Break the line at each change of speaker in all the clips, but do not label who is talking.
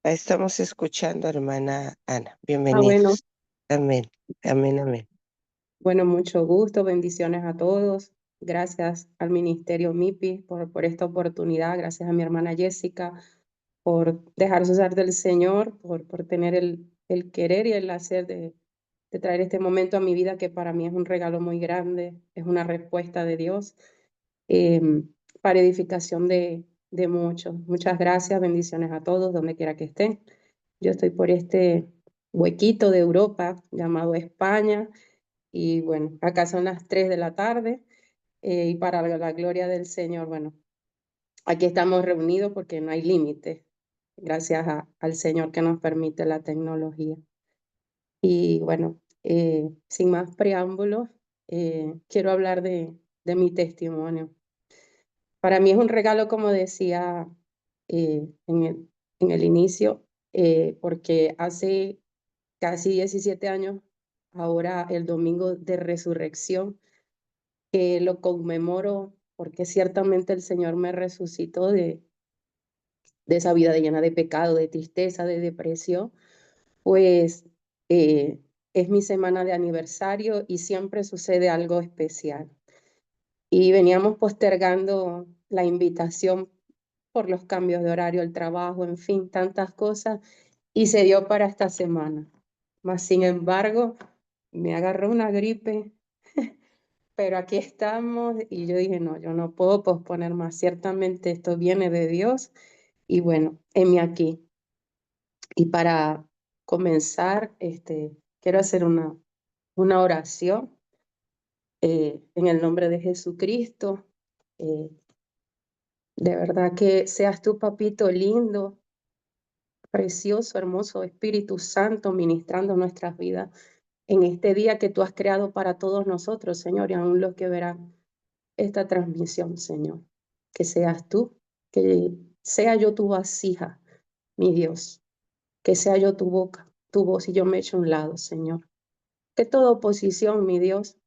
La estamos escuchando, hermana Ana.
Bueno,
Bienvenidos. Amén. Amén, amén.
bueno, mucho gusto, bendiciones a todos. Gracias al Ministerio MIPI por esta oportunidad. Gracias a mi hermana Jessica por dejarse usar del Señor, por tener el querer y el hacer de traer este momento a mi vida que para mí es un regalo muy grande, es una respuesta de Dios eh, para edificación de muchos. Muchas gracias, bendiciones a todos, donde quiera que estén. Yo estoy por este huequito de Europa llamado España. Y bueno, acá son las 3 de la tarde y para la gloria del Señor, bueno, aquí estamos reunidos porque no hay límite, gracias al Señor que nos permite la tecnología. Y bueno, sin más preámbulos, quiero hablar de mi testimonio. Para mí es un regalo, como decía en el inicio, porque hace casi 17 años, ahora el domingo de resurrección, que lo conmemoro porque ciertamente el Señor me resucitó de esa vida llena de pecado, de tristeza, de depresión, pues eh, es mi semana de aniversario y siempre sucede algo especial. Y veníamos postergando la invitación por los cambios de horario, el trabajo, en fin, tantas cosas, y se dio para esta semana. Mas, sin embargo, me agarró una gripe, pero aquí estamos y yo dije, no, yo no puedo posponer más. Ciertamente esto viene de Dios y bueno, heme aquí. Y para comenzar, quiero hacer una oración en el nombre de Jesucristo. Eh, de verdad que seas tú, papito lindo, precioso, hermoso Espíritu Santo, ministrando nuestras vidas en este día que tú has creado para todos nosotros, Señor, y aún los que verán esta transmisión, Señor. Que seas tú, que sea yo tu vasija, mi Dios, que sea yo tu boca, tu voz y yo me echo a un lado, Señor. Que toda oposición, mi Dios,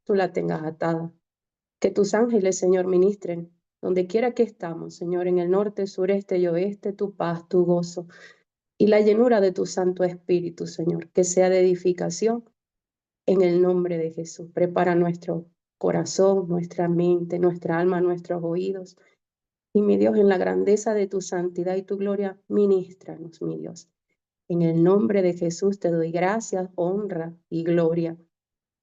tú la tengas atada. Que tus ángeles, Señor, ministren donde quiera que estamos, Señor, en el norte, sureste y oeste, tu paz, tu gozo y la llenura de tu Santo Espíritu, Señor, que sea de edificación en el nombre de Jesús. Prepara nuestro corazón, nuestra mente, nuestra alma, nuestros oídos. Y mi Dios, en la grandeza de tu santidad y tu gloria, ministranos, mi Dios. En el nombre de Jesús te doy gracias, honra y gloria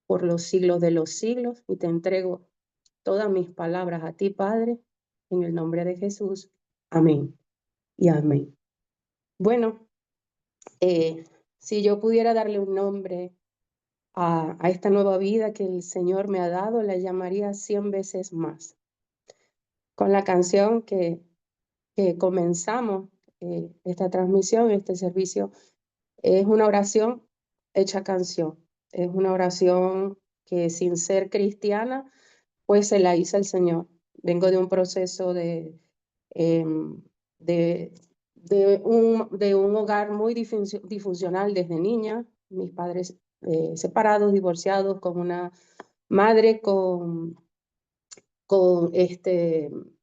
por los siglos de los siglos y te entrego todas mis palabras a ti, Padre, en el nombre de Jesús. Amén y amén. Bueno, si yo pudiera darle un nombre a esta nueva vida que el Señor me ha dado, la llamaría 100 veces más. Con la canción que comenzamos esta transmisión, este servicio, es una oración hecha canción. Es una oración que sin ser cristiana, pues se la hizo el Señor. Vengo de un proceso em, de, de un hogar muy disfuncional desde niña. Mis padres separados, divorciados, con una madre con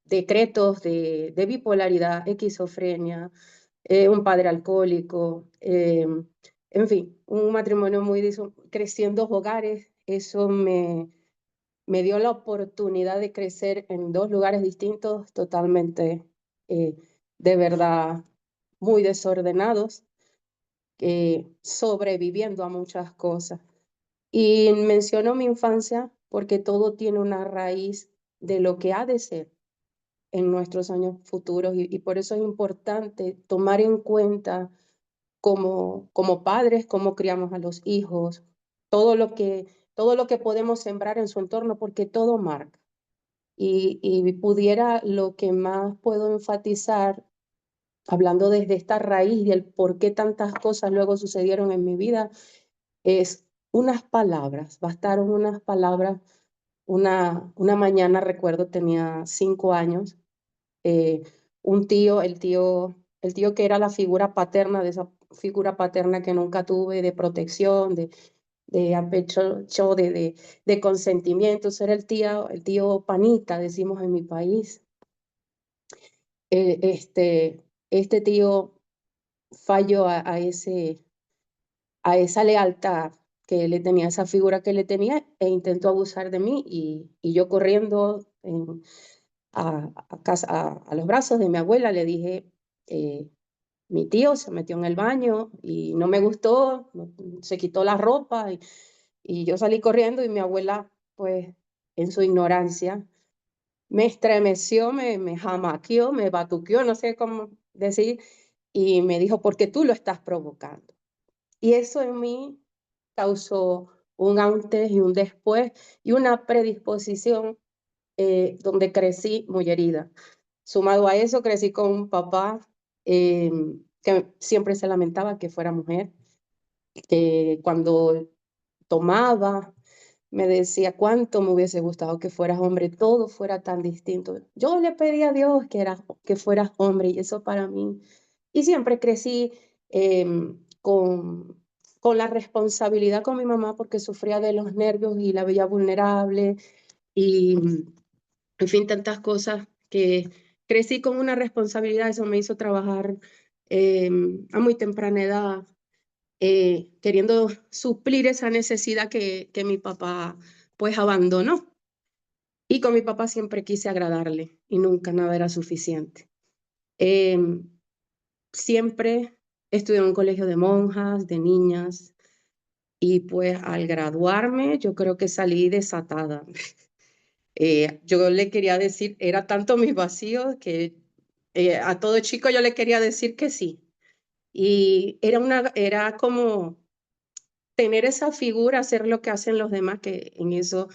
decretos de bipolaridad, esquizofrenia, un padre alcohólico, en fin, un matrimonio creciendo hogares. Eso me dio la oportunidad de crecer en dos lugares distintos, totalmente, eh, de verdad, muy desordenados, sobreviviendo a muchas cosas. Y menciono mi infancia porque todo tiene una raíz de lo que ha de ser en nuestros años futuros y por eso es importante tomar en cuenta como padres cómo criamos a los hijos, todo lo que, todo lo que podemos sembrar en su entorno porque todo marca. Y pudiera lo que más puedo enfatizar, hablando desde esta raíz del por qué tantas cosas luego sucedieron en mi vida, es unas palabras, bastaron unas palabras. Una mañana, recuerdo, tenía 5 años, eh, el tío que era la figura paterna, de esa figura paterna que nunca tuve, de protección, de apecho, de consentimiento, era el tío panita, decimos en mi país. Este tío falló a esa lealtad que le tenía, esa figura que le tenía, e intentó abusar de mí y yo corriendo a casa, a los brazos de mi abuela, le dije, mi tío se metió en el baño y no me gustó, se quitó la ropa y yo salí corriendo y mi abuela, pues, en su ignorancia, me estremeció, me jamaqueó, me batuqueó, no sé cómo decir, y me dijo, porque tú lo estás provocando. Y eso en mí causó un antes y un después y una predisposición donde crecí muy herida. Sumado a eso, crecí con un papá que siempre se lamentaba que fuera mujer, que cuando tomaba me decía cuánto me hubiese gustado que fueras hombre, todo fuera tan distinto. Yo le pedí a Dios que fueras hombre y eso para mí. Y siempre crecí con la responsabilidad con mi mamá porque sufría de los nervios y la veía vulnerable y, en fin, tantas cosas que crecí con una responsabilidad, eso me hizo trabajar a muy temprana edad, queriendo suplir esa necesidad que mi papá pues abandonó. Y con mi papá siempre quise agradarle y nunca nada era suficiente. Em, Siempre estudié en un colegio de monjas, de niñas, y pues al graduarme yo creo que salí desatada. Yo le quería decir, era tanto mis vacíos que a todo chico yo le quería decir que sí. Y era como tener esa figura, hacer lo que hacen los demás, que en eso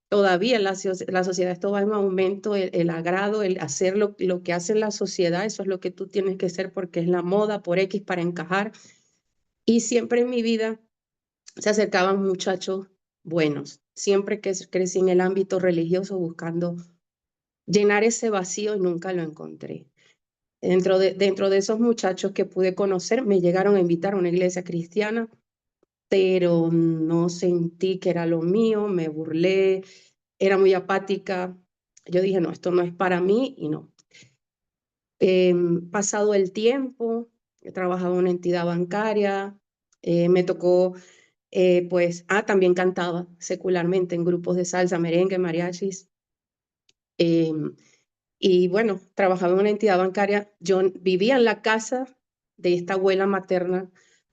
todavía la sociedad esto va en aumento, el agrado, el hacer lo que hace la sociedad, eso es lo que tú tienes que ser porque es la moda, por X, para encajar. Y siempre en mi vida se acercaban muchachos buenos, siempre que crecí en el ámbito religioso buscando llenar ese vacío y nunca lo encontré. Dentro de esos muchachos que pude conocer, me llegaron a invitar a una iglesia cristiana, pero no sentí que era lo mío, me burlé, era muy apática. Yo dije, no, esto no es para mí y no. Pasado el tiempo, he trabajado en una entidad bancaria, me tocó, pues, también cantaba secularmente en grupos de salsa, merengue, mariachis. em, Y bueno, trabajaba en una entidad bancaria. Yo vivía en la casa de esta abuela materna,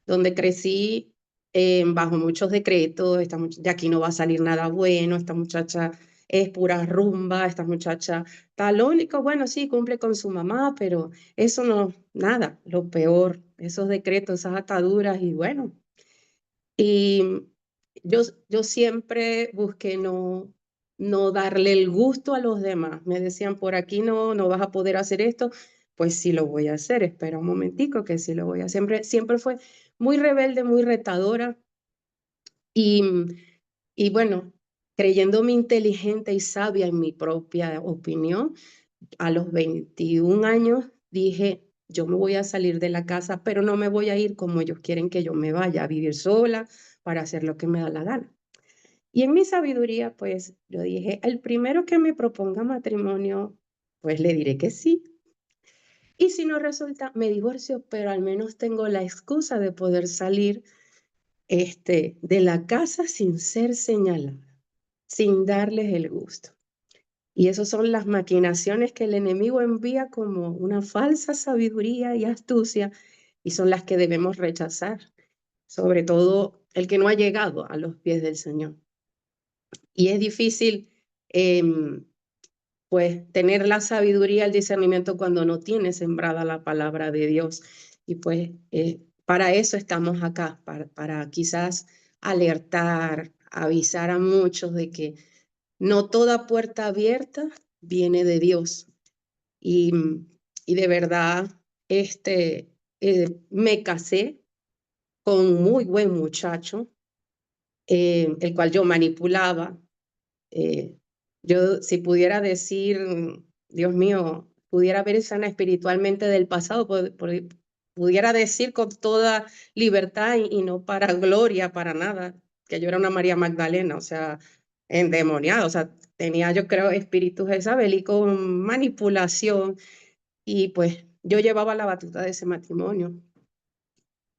donde crecí bajo muchos decretos. De aquí no va a salir nada bueno, esta muchacha es pura rumba, esta muchacha está lo único, bueno, sí, cumple con su mamá, pero eso no, nada, lo peor, esos decretos, esas ataduras y bueno. Y yo siempre busqué no darle el gusto a los demás. Me decían, por aquí no vas a poder hacer esto. Pues sí lo voy a hacer, espera un momentico que sí lo voy a hacer. Siempre fue muy rebelde, muy retadora y, y bueno, creyéndome inteligente y sabia en mi propia opinión, a los 21 años dije, yo me voy a salir de la casa, pero no me voy a ir como ellos quieren que yo me vaya a vivir sola para hacer lo que me da la gana. Y en mi sabiduría, pues yo dije, el primero que me proponga matrimonio, pues le diré que sí. Y si no resulta, me divorcio, pero al menos tengo la excusa de poder salir de la casa sin ser señalada, sin darles el gusto. Y esas son las maquinaciones que el enemigo envía como una falsa sabiduría y astucia, y son las que debemos rechazar, sobre todo el que no ha llegado a los pies del Señor. Y es difícil, pues, tener la sabiduría, el discernimiento cuando no tienes sembrada la palabra de Dios. Y pues, para eso estamos acá, para quizás alertar, avisar a muchos de que no toda puerta abierta viene de Dios. Y, y de verdad, me casé con un muy buen muchacho, el cual yo manipulaba. Eh, yo, si pudiera decir, Dios mío, pudiera ver sana espiritualmente del pasado, pudiera decir con toda libertad y no para gloria, para nada, que yo era una María Magdalena, o sea, endemoniada, o sea, tenía yo creo espíritus jezabélicos, manipulación, y pues yo llevaba la batuta de ese matrimonio.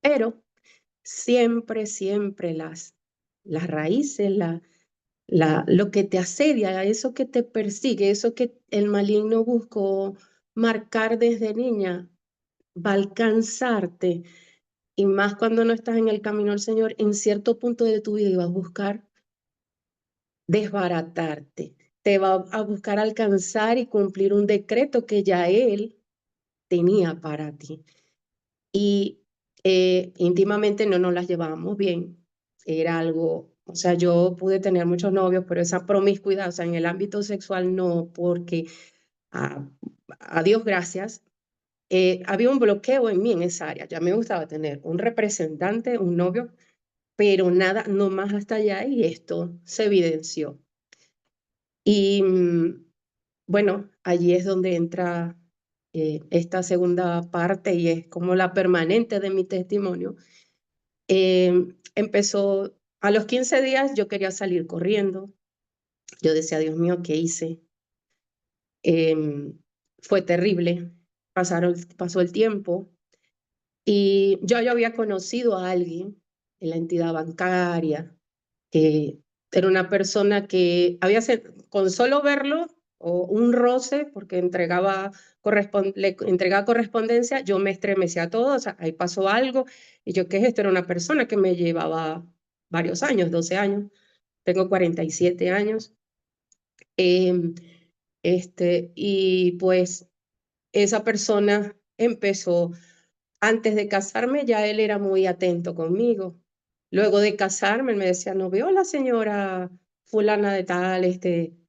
Pero siempre, siempre las raíces, lo que te asedia, eso que te persigue, eso que el maligno buscó marcar desde niña, va a alcanzarte. Y más cuando no estás en el camino del Señor, en cierto punto de tu vida y vas a buscar desbaratarte. Te va a buscar alcanzar y cumplir un decreto que ya Él tenía para ti. Y íntimamente no nos las llevábamos bien. Era algo, o sea, yo pude tener muchos novios, pero esa promiscuidad, o sea, en el ámbito sexual no, porque a, a Dios gracias, había un bloqueo en mí en esa área. Ya me gustaba tener un representante, un novio, pero nada, no más hasta allá y esto se evidenció. Y bueno, allí es donde entra esta segunda parte y es como la permanente de mi testimonio. Empezó a los 15 días, yo quería salir corriendo. Yo decía, Dios mío, ¿qué hice? Fue terrible. Pasó el tiempo y yo había conocido a alguien en la entidad bancaria que era una persona que con solo verlo o un roce, porque le entregaba correspondencia, yo me estremecía todo, o sea, ahí pasó algo, y yo, ¿qué es esto? Era una persona que me llevaba varios años, 12 años, tengo 47 años, em, y pues esa persona empezó, antes de casarme ya él era muy atento conmigo. Luego de casarme, él me decía, no veo a la señora fulana de tal,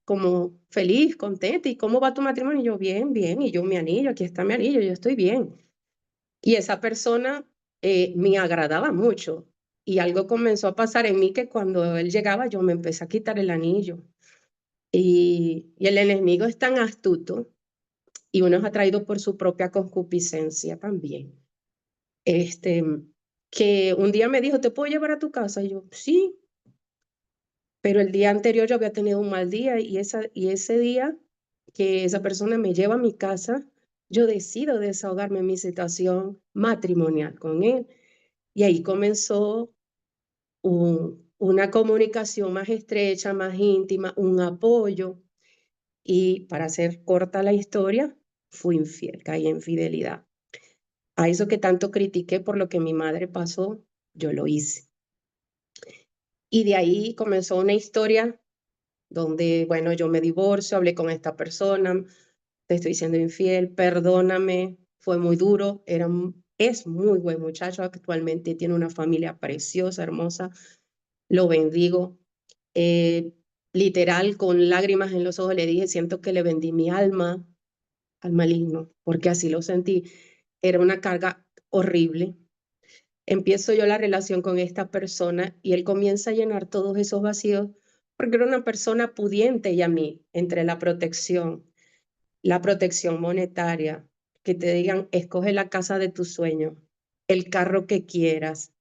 como feliz, contenta, ¿y cómo va tu matrimonio? Y yo, bien, bien, y yo mi anillo, aquí está mi anillo, yo estoy bien. Y esa persona me agradaba mucho. Y algo comenzó a pasar en mí que cuando él llegaba yo me empecé a quitar el anillo. Y el enemigo es tan astuto y uno es atraído por su propia concupiscencia también. Este, que un día me dijo, ¿te puedo llevar a tu casa? Y yo, sí, pero el día anterior yo había tenido un mal día y ese día que esa persona me lleva a mi casa, yo decido desahogarme en mi situación matrimonial con él. Y ahí comenzó una comunicación más estrecha, más íntima, un apoyo. Y para hacer corta la historia, fui infiel, caí en fidelidad. A eso que tanto critiqué por lo que mi madre pasó, yo lo hice. Y de ahí comenzó una historia donde, bueno, yo me divorcio, hablé con esta persona, te estoy siendo infiel, perdóname, fue muy duro, es muy buen muchacho, actualmente tiene una familia preciosa, hermosa, lo bendigo. Eh, Literal, con lágrimas en los ojos le dije, siento que le vendí mi alma al maligno, porque así lo sentí. Era una carga horrible. Empiezo yo la relación con esta persona y él comienza a llenar todos esos vacíos porque era una persona pudiente y a mí, entre la protección monetaria, que te digan, escoge la casa de tus sueños, el carro que quieras.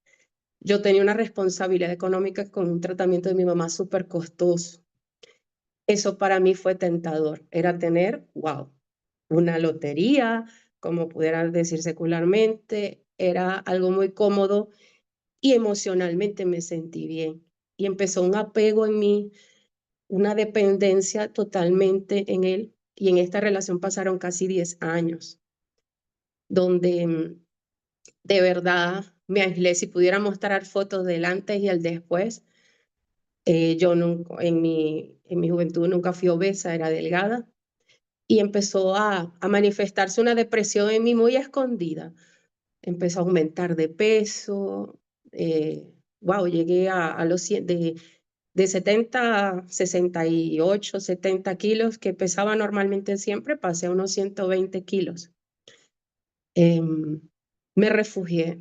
Yo tenía una responsabilidad económica con un tratamiento de mi mamá súper costoso. Eso para mí fue tentador, era tener, wow, una lotería, como pudiera decir secularmente, era algo muy cómodo y emocionalmente me sentí bien. Y empezó un apego en mí, una dependencia totalmente en él. Y en esta relación pasaron casi 10 años, donde de verdad me aislé. Si pudiera mostrar fotos del antes y el después, yo nunca, en mi juventud nunca fui obesa, era delgada. Y empezó a manifestarse una depresión en mí muy escondida. Empezó a aumentar de peso. Wow, llegué a los 100, de 70, 68, 70 kilos que pesaba normalmente siempre, pasé a unos 120 kilos. Me refugié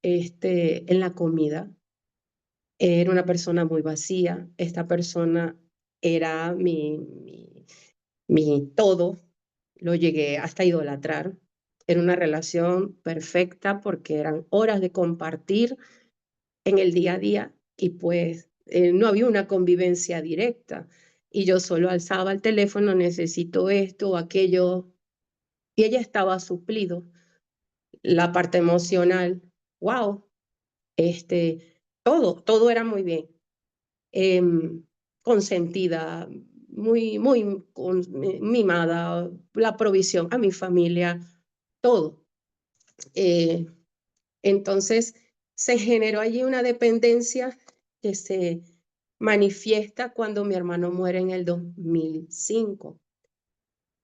en la comida. Era una persona muy vacía. Esta persona era mi todo. Lo llegué hasta idolatrar. Era una relación perfecta porque eran horas de compartir en el día a día y pues no había una convivencia directa y yo solo alzaba el teléfono, necesito esto o aquello y ella estaba suplido, la parte emocional. wow, todo era muy bien. Consentida, muy mimada, la provisión a mi familia, todo. Eh, entonces se generó allí una dependencia que se manifiesta cuando mi hermano muere en el 2005.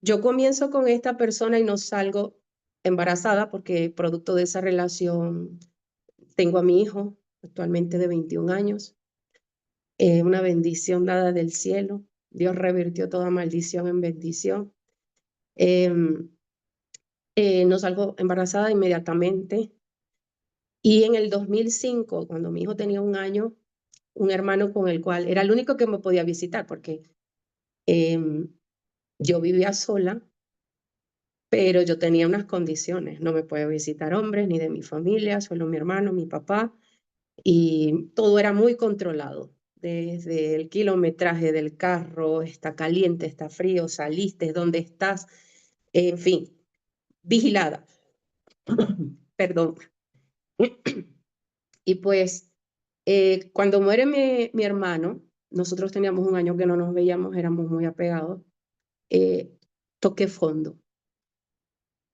Yo comienzo con esta persona y no salgo embarazada porque producto de esa relación tengo a mi hijo, actualmente de 21 años. Una bendición dada del cielo. Dios revirtió toda maldición en bendición. Em, no salgo embarazada inmediatamente. Y en el 2005, cuando mi hijo tenía 1 año, un hermano con el cual era el único que me podía visitar, porque em, yo vivía sola, pero yo tenía unas condiciones. No me puede visitar hombres ni de mi familia, solo mi hermano, mi papá, y todo era muy controlado. Desde el kilometraje del carro, está caliente, está frío, saliste, ¿dónde estás? En fin, vigilada. Perdón. Y pues, cuando muere mi hermano, nosotros teníamos 1 año que no nos veíamos, éramos muy apegados, eh, toqué fondo.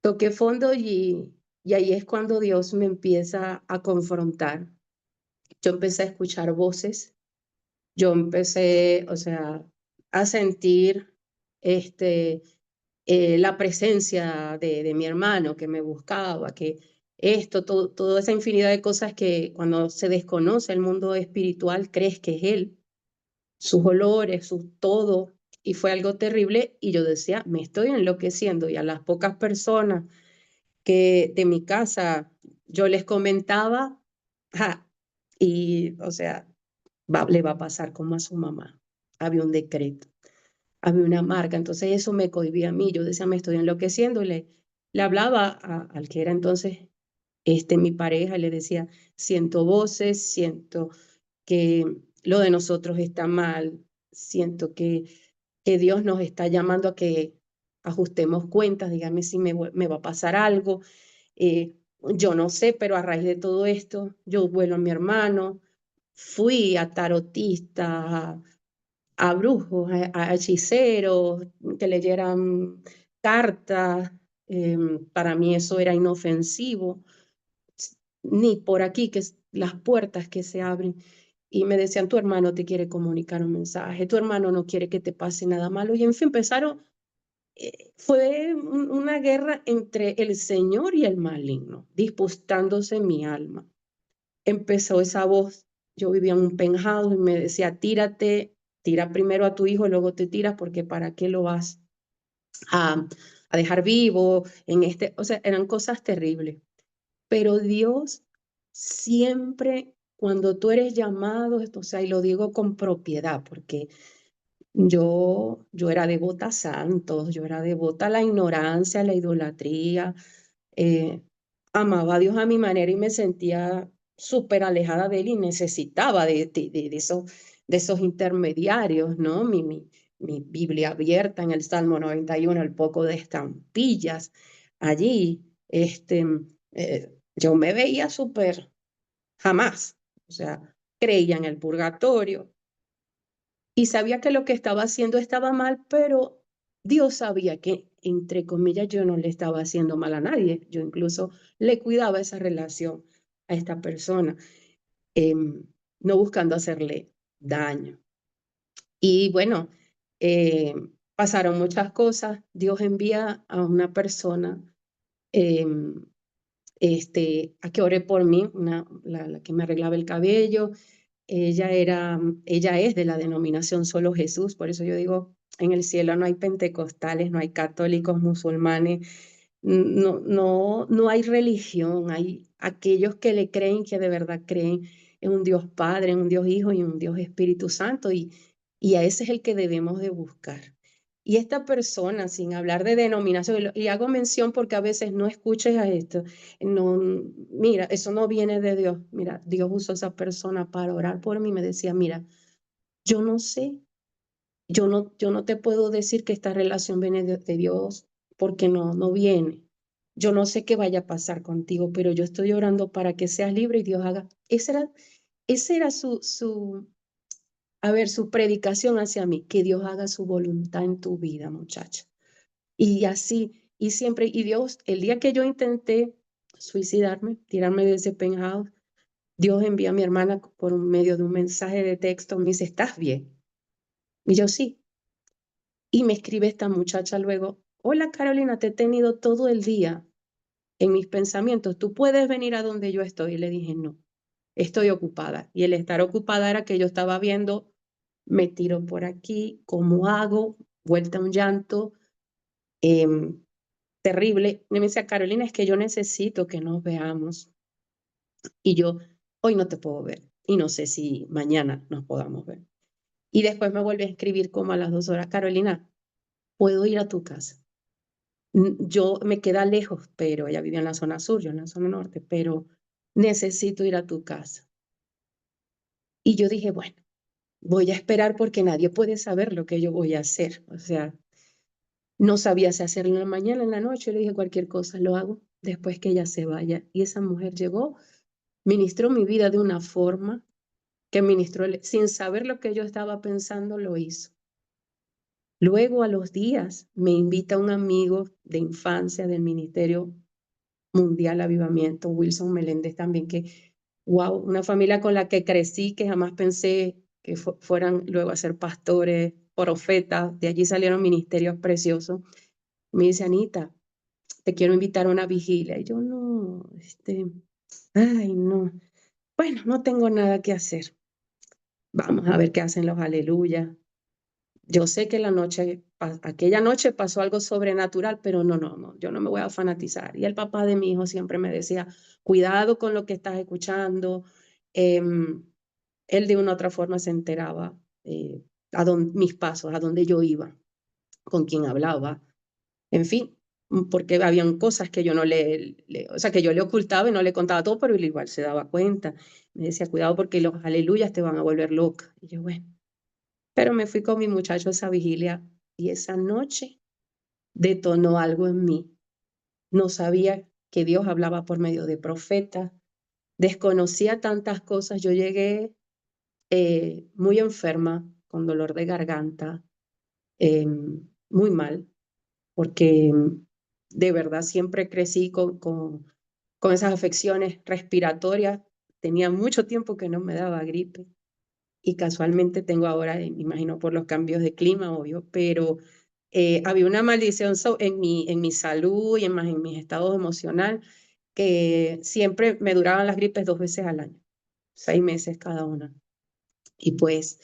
Toqué fondo y ahí es cuando Dios me empieza a confrontar. Yo empecé a escuchar voces, yo empecé, o sea, a sentir la presencia de mi hermano que me buscaba, que toda esa infinidad de cosas que cuando se desconoce el mundo espiritual crees que es él, sus olores, su todo, y fue algo terrible y yo decía, me estoy enloqueciendo y a las pocas personas que de mi casa yo les comentaba, ja, y o sea, le va a pasar como a su mamá. Había un decreto, había una marca, entonces eso me cohibía a mí. Yo decía, me estoy enloqueciendo y le hablaba al que era entonces mi pareja y le decía, siento voces, siento que lo de nosotros está mal, siento que Dios nos está llamando a que ajustemos cuentas, dígame si me va a pasar algo. Yo no sé, pero a raíz de todo esto, yo vuelo a mi hermano, fui a tarotistas, a brujos, a hechiceros, que leyeran cartas. Para mí eso era inofensivo, ni por aquí, que las puertas que se abren. Y me decían, tu hermano te quiere comunicar un mensaje, tu hermano no quiere que te pase nada malo. Y en fin, empezaron, fue una guerra entre el Señor y el maligno, disputándose mi alma. Empezó esa voz, yo vivía en un penthouse y me decía, tírate, tira primero a tu hijo, luego te tiras, porque ¿para qué lo vas a, a dejar vivo en o sea, eran cosas terribles. Pero Dios siempre, cuando tú eres llamado, o sea, y lo digo con propiedad, porque yo era devota a santos, yo era devota a la ignorancia, a la idolatría, eh, amaba a Dios a mi manera y me sentía súper alejada de él y necesitaba de esos intermediarios, ¿no? Mi Biblia abierta en el Salmo 91, el poco de estampillas allí, yo me veía súper, jamás, o sea, creía en el purgatorio y sabía que lo que estaba haciendo estaba mal, pero Dios sabía que, entre comillas, yo no le estaba haciendo mal a nadie. Yo incluso le cuidaba esa relación a esta persona, em, no buscando hacerle daño. Y bueno, pasaron muchas cosas. Dios envía a una persona em, a que ore por mí, la que me arreglaba el cabello. Ella es de la denominación Solo Jesús, por eso yo digo, en el cielo no hay pentecostales, no hay católicos, musulmanes, no hay religión, hay aquellos que le creen, que de verdad creen en un Dios Padre, en un Dios Hijo y en un Dios Espíritu Santo, y a ese es el que debemos de buscar. Y esta persona, sin hablar de denominación, y hago mención porque a veces no escuches a esto, no, mira, eso no viene de Dios. Mira, Dios usó a esa persona para orar por mí. Me decía, mira, yo no sé, yo no te puedo decir que esta relación viene de Dios porque no viene. yo no sé qué vaya a pasar contigo, pero yo estoy orando para que seas libre y Dios haga. Esa era a ver, su predicación hacia mí, que Dios haga su voluntad en tu vida, muchacha. Y así, y siempre, y Dios, el día que yo intenté suicidarme, tirarme de ese penthouse, Dios envía a mi hermana por medio de un mensaje de texto, me dice, ¿estás bien? Y yo sí. Y me escribe esta muchacha luego, hola Carolina, te he tenido todo el día en mis pensamientos, ¿tú puedes venir a donde yo estoy? Y le dije, no, estoy ocupada. Y el estar ocupada era que yo estaba viendo, me tiro por aquí, ¿cómo hago? Vuelta a un llanto terrible. Y me decía, Carolina, es que yo necesito que nos veamos. Y yo, hoy no te puedo ver y no sé si mañana nos podamos ver. Y después me vuelve a escribir como a las 2 horas, Carolina, ¿puedo ir a tu casa? Yo me queda lejos, pero ella vivía en la zona sur, yo en la zona norte, pero necesito ir a tu casa. Y yo dije, bueno, voy a esperar porque nadie puede saber lo que yo voy a hacer. O sea, no sabía si hacerlo en la mañana, en la noche, le dije cualquier cosa, lo hago después que ella se vaya. Y esa mujer llegó, ministró mi vida de una forma que ministró, sin saber lo que yo estaba pensando, lo hizo. Luego, a los días, me invita un amigo de infancia del Ministerio Mundial Avivamiento, Wilson Meléndez también, que, wow, una familia con la que crecí, que jamás pensé que fueran luego a ser pastores, profetas, de allí salieron ministerios preciosos. Me dice, Anita, te quiero invitar a una vigilia. Y yo, no, ay, no. Bueno, no tengo nada que hacer. Vamos a ver qué hacen los aleluyas. Yo sé que aquella noche pasó algo sobrenatural, pero no, yo no me voy a fanatizar. Y el papá de mi hijo siempre me decía, cuidado con lo que estás escuchando. Él de una u otra forma se enteraba mis pasos, a dónde yo iba, con quién hablaba, en fin, porque habían cosas que yo no o sea, que yo le ocultaba y no le contaba todo, pero él igual se daba cuenta. Me decía, cuidado porque los aleluyas te van a volver loca. Y yo, bueno. Pero me fui con mi muchacho a esa vigilia y esa noche detonó algo en mí. No sabía que Dios hablaba por medio de profetas, desconocía tantas cosas. Yo llegué muy enferma, con dolor de garganta, muy mal, porque de verdad siempre crecí con esas afecciones respiratorias. Tenía mucho tiempo que no me daba gripe y casualmente tengo ahora, me imagino por los cambios de clima, obvio, pero había una maldición en mi salud y en mi estado emocional que siempre me duraban las gripes 2 veces al año, 6 meses cada una. Y pues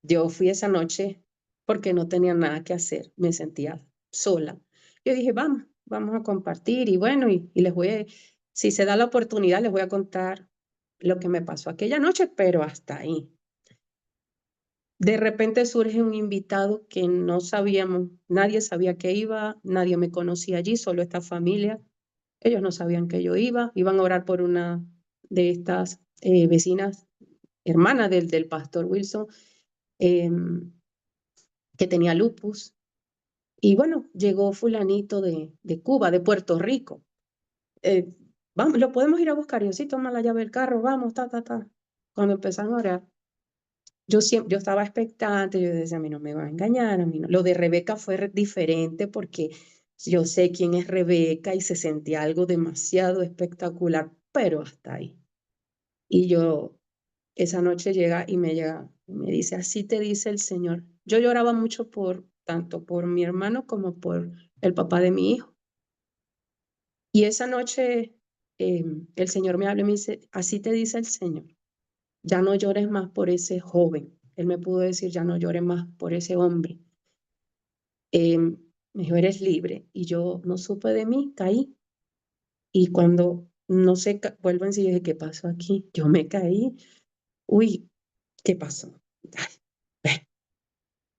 yo fui esa noche porque no tenía nada que hacer, me sentía sola. Yo dije, vamos a compartir y bueno, y si se da la oportunidad, les voy a contar lo que me pasó aquella noche, pero hasta ahí. De repente surge un invitado que no sabíamos, nadie sabía que iba, nadie me conocía allí, solo esta familia. Ellos no sabían que yo iban a orar por una de estas vecinas, hermanas del pastor Wilson, que tenía lupus. Y bueno, llegó fulanito de Cuba, de Puerto Rico. Vamos, lo podemos ir a buscar. Yo sí, toma la llave del carro, vamos, ta. Cuando empezaron a orar, yo estaba expectante, yo decía, a mí no me va a engañar, a mí no. Lo de Rebeca fue diferente porque yo sé quién es Rebeca y se sentía algo demasiado espectacular, pero hasta ahí. Y yo, esa noche llega y me dice, así te dice el Señor. Yo lloraba mucho tanto por mi hermano como por el papá de mi hijo. Y esa noche el Señor me habla y me dice, así te dice el Señor. Ya no llores más por ese joven. Él me pudo decir, ya no llores más por ese hombre. Me dijo, eres libre. Y yo no supe de mí, caí. Y cuando no sé, vuelvo en sí, dije, ¿qué pasó aquí? Yo me caí. Uy, ¿qué pasó? Ay, ve.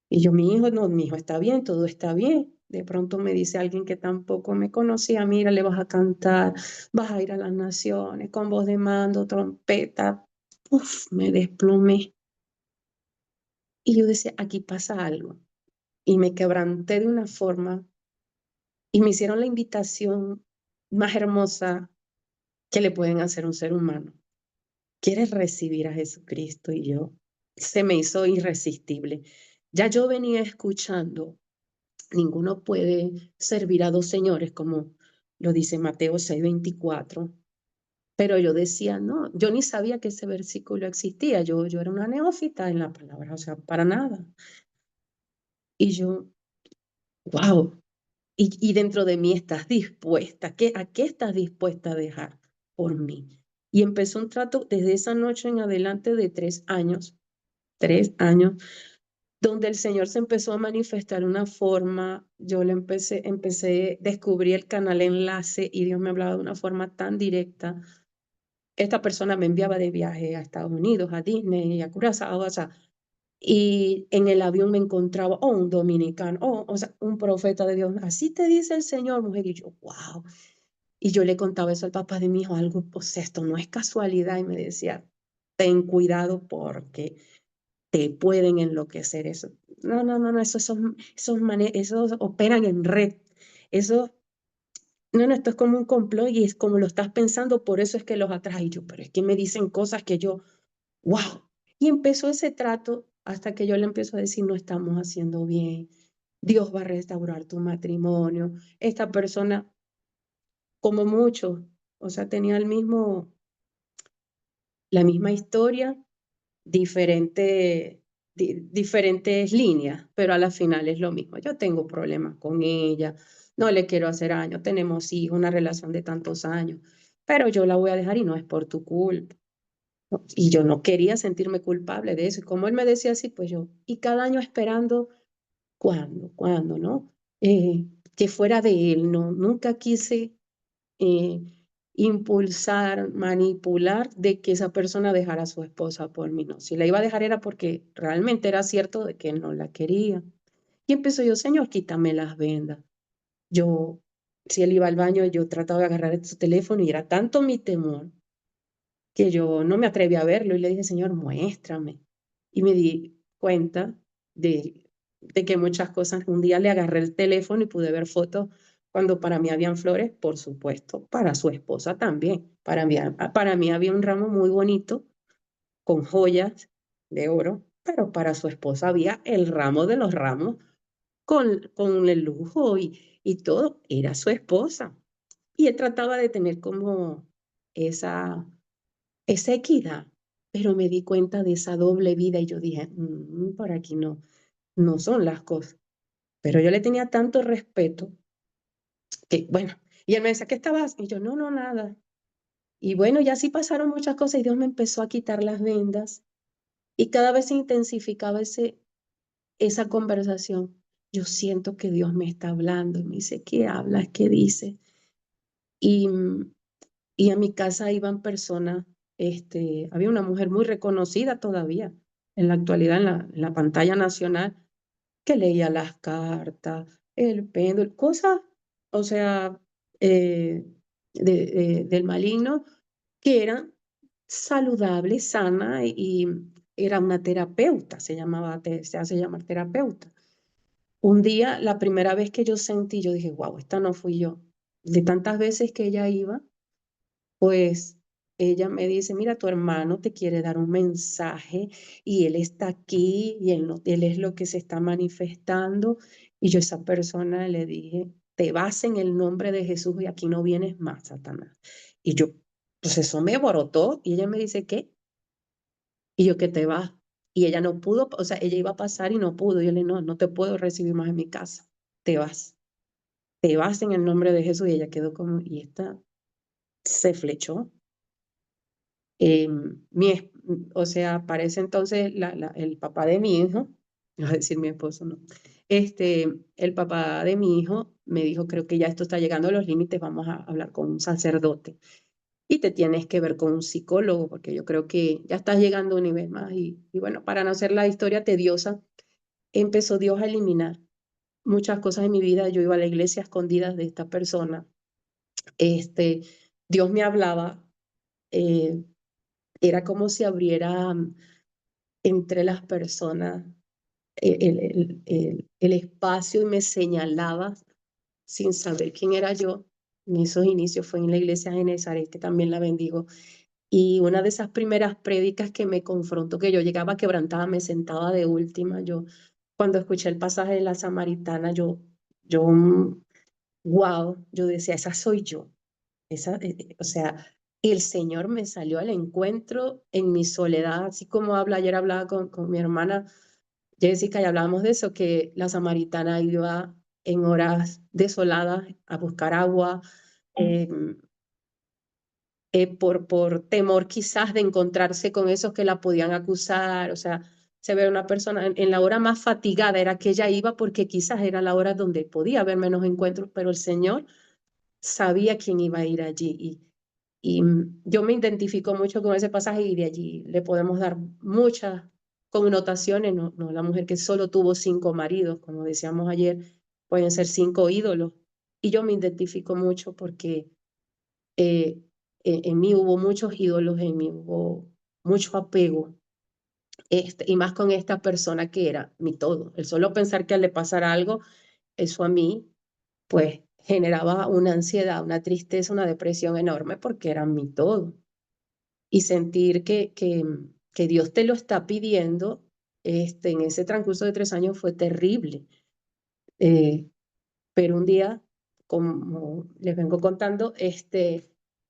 Y yo, mi hijo está bien, todo está bien. De pronto me dice alguien que tampoco me conocía, mira, le vas a cantar, vas a ir a las naciones con voz de mando, trompeta. Uf, me desplomé. Y yo decía, aquí pasa algo. Y me quebranté de una forma y me hicieron la invitación más hermosa que le pueden hacer a un ser humano. ¿Quieres recibir a Jesucristo? Y yo, se me hizo irresistible. Ya yo venía escuchando, ninguno puede servir a dos señores, como lo dice Mateo 6:24. Pero yo decía, no, yo ni sabía que ese versículo existía. Yo era una neófita en la palabra, o sea, para nada. Y yo, wow. Y dentro de mí estás dispuesta. ¿A qué estás dispuesta a dejar por mí? Y empezó un trato desde esa noche en adelante de 3 años, donde el Señor se empezó a manifestar de una forma. Yo le descubrí el canal Enlace y Dios me hablaba de una forma tan directa. Esta persona me enviaba de viaje a Estados Unidos, a Disney y a Curazao, o sea, y en el avión me encontraba un dominicano, o sea, un profeta de Dios. Así te dice el Señor, mujer. Y yo, wow. Y yo le contaba eso al papá de mi hijo, algo, pues esto no es casualidad. Y me decía, ten cuidado porque te pueden enloquecer eso. No, no, no, no, esos operan en red. Eso, no, no, esto es como un complot y es como lo estás pensando, por eso es que los atrae. Y yo, pero es que me dicen cosas que yo, wow. Y empezó ese trato hasta que yo le empiezo a decir, no estamos haciendo bien, Dios va a restaurar tu matrimonio. Esta persona, como muchos, o sea, tenía la misma historia, diferentes líneas, pero a la final es lo mismo. Yo tengo problemas con ella, no le quiero hacer daño, tenemos hijos, una relación de tantos años, pero yo la voy a dejar y no es por tu culpa. Y yo no quería sentirme culpable de eso. Y como él me decía así, pues yo, y cada año esperando, ¿cuándo, no? Que fuera de él, no, nunca quise eh, impulsar, manipular de que esa persona dejara a su esposa por mí, no. Si la iba a dejar era porque realmente era cierto de que él no la quería. Y empezó yo, Señor, quítame las vendas. Yo, si él iba al baño, yo trataba de agarrar su teléfono y era tanto mi temor que yo no me atreví a verlo y le dije, Señor, muéstrame. Y me di cuenta de que muchas cosas, un día le agarré el teléfono y pude ver fotos cuando para mí habían flores, por supuesto, para su esposa también. Para mí había un ramo muy bonito con joyas de oro, pero para su esposa había el ramo de los ramos con el lujo y todo. Era su esposa. Y él trataba de tener como esa equidad, pero me di cuenta de esa doble vida y yo dije, por aquí no son las cosas. Pero yo le tenía tanto respeto que, bueno, y él me decía, ¿qué estabas? Y yo, no, no, nada. Y bueno, ya así pasaron muchas cosas y Dios me empezó a quitar las vendas y cada vez se intensificaba esa conversación. Yo siento que Dios me está hablando y me dice, ¿qué hablas? ¿Qué dices? Y, y a mi casa iban personas, había una mujer muy reconocida todavía en la actualidad en la pantalla nacional que leía las cartas, el péndulo, cosas, o sea, del maligno que eran saludables, sana y era una terapeuta, se hace llamar terapeuta. Un día, la primera vez que yo sentí, yo dije, wow, esta no fui yo. De tantas veces que ella iba, pues ella me dice, mira, tu hermano te quiere dar un mensaje y él está aquí y él es lo que se está manifestando. Y yo a esa persona le dije, te vas en el nombre de Jesús y aquí no vienes más, Satanás. Y yo, pues eso me brotó y ella me dice, ¿qué? Y yo, que te vas. Y ella no pudo, o sea, ella iba a pasar y no pudo. Y yo le dije, no, no te puedo recibir más en mi casa. Te vas en el nombre de Jesús. Y ella quedó como, y esta se flechó. Eh, o sea, parece entonces el papá de mi hijo, no voy a decir mi esposo, no. El papá de mi hijo me dijo, creo que ya esto está llegando a los límites, vamos a hablar con un sacerdote y te tienes que ver con un psicólogo, porque yo creo que ya estás llegando a un nivel más. Y bueno, para no hacer la historia tediosa, empezó Dios a eliminar muchas cosas en mi vida. Yo iba a la iglesia a escondidas de esta persona. Este, Dios me hablaba. eh, Era como si abriera entre las personas el espacio y me señalaba sin saber quién era yo. En esos inicios fue en la iglesia de Genezaret, que también la bendigo. Y una de esas primeras prédicas que me confrontó, que yo llegaba quebrantada, me sentaba de última. Yo, cuando escuché el pasaje de la samaritana, yo, wow, yo decía, esa soy yo. O sea, el Señor me salió al encuentro en mi soledad, así como ayer hablaba con mi hermana Jessica y hablábamos de eso, que la samaritana iba en horas desoladas a buscar agua, eh, por temor quizás de encontrarse con esos que la podían acusar. O sea, se ve una persona en la hora más fatigada, era que ella iba porque quizás era la hora donde podía haber menos encuentros, pero el Señor sabía quién iba a ir allí. Yo me identifico mucho con ese pasaje y de allí le podemos dar muchas connotaciones. No, no, la mujer que solo tuvo 5 maridos, como decíamos ayer, pueden ser 5 ídolos. Y yo me identifico mucho porque eh, en mí hubo muchos ídolos, en mí hubo mucho apego, y más con esta persona que era mi todo. El solo pensar que le pasara algo, eso a mí, pues generaba una ansiedad, una tristeza, una depresión enorme porque era mi todo. Y sentir que Dios te lo está pidiendo, en ese transcurso de 3 años fue terrible. Eh, pero un día, como les vengo contando,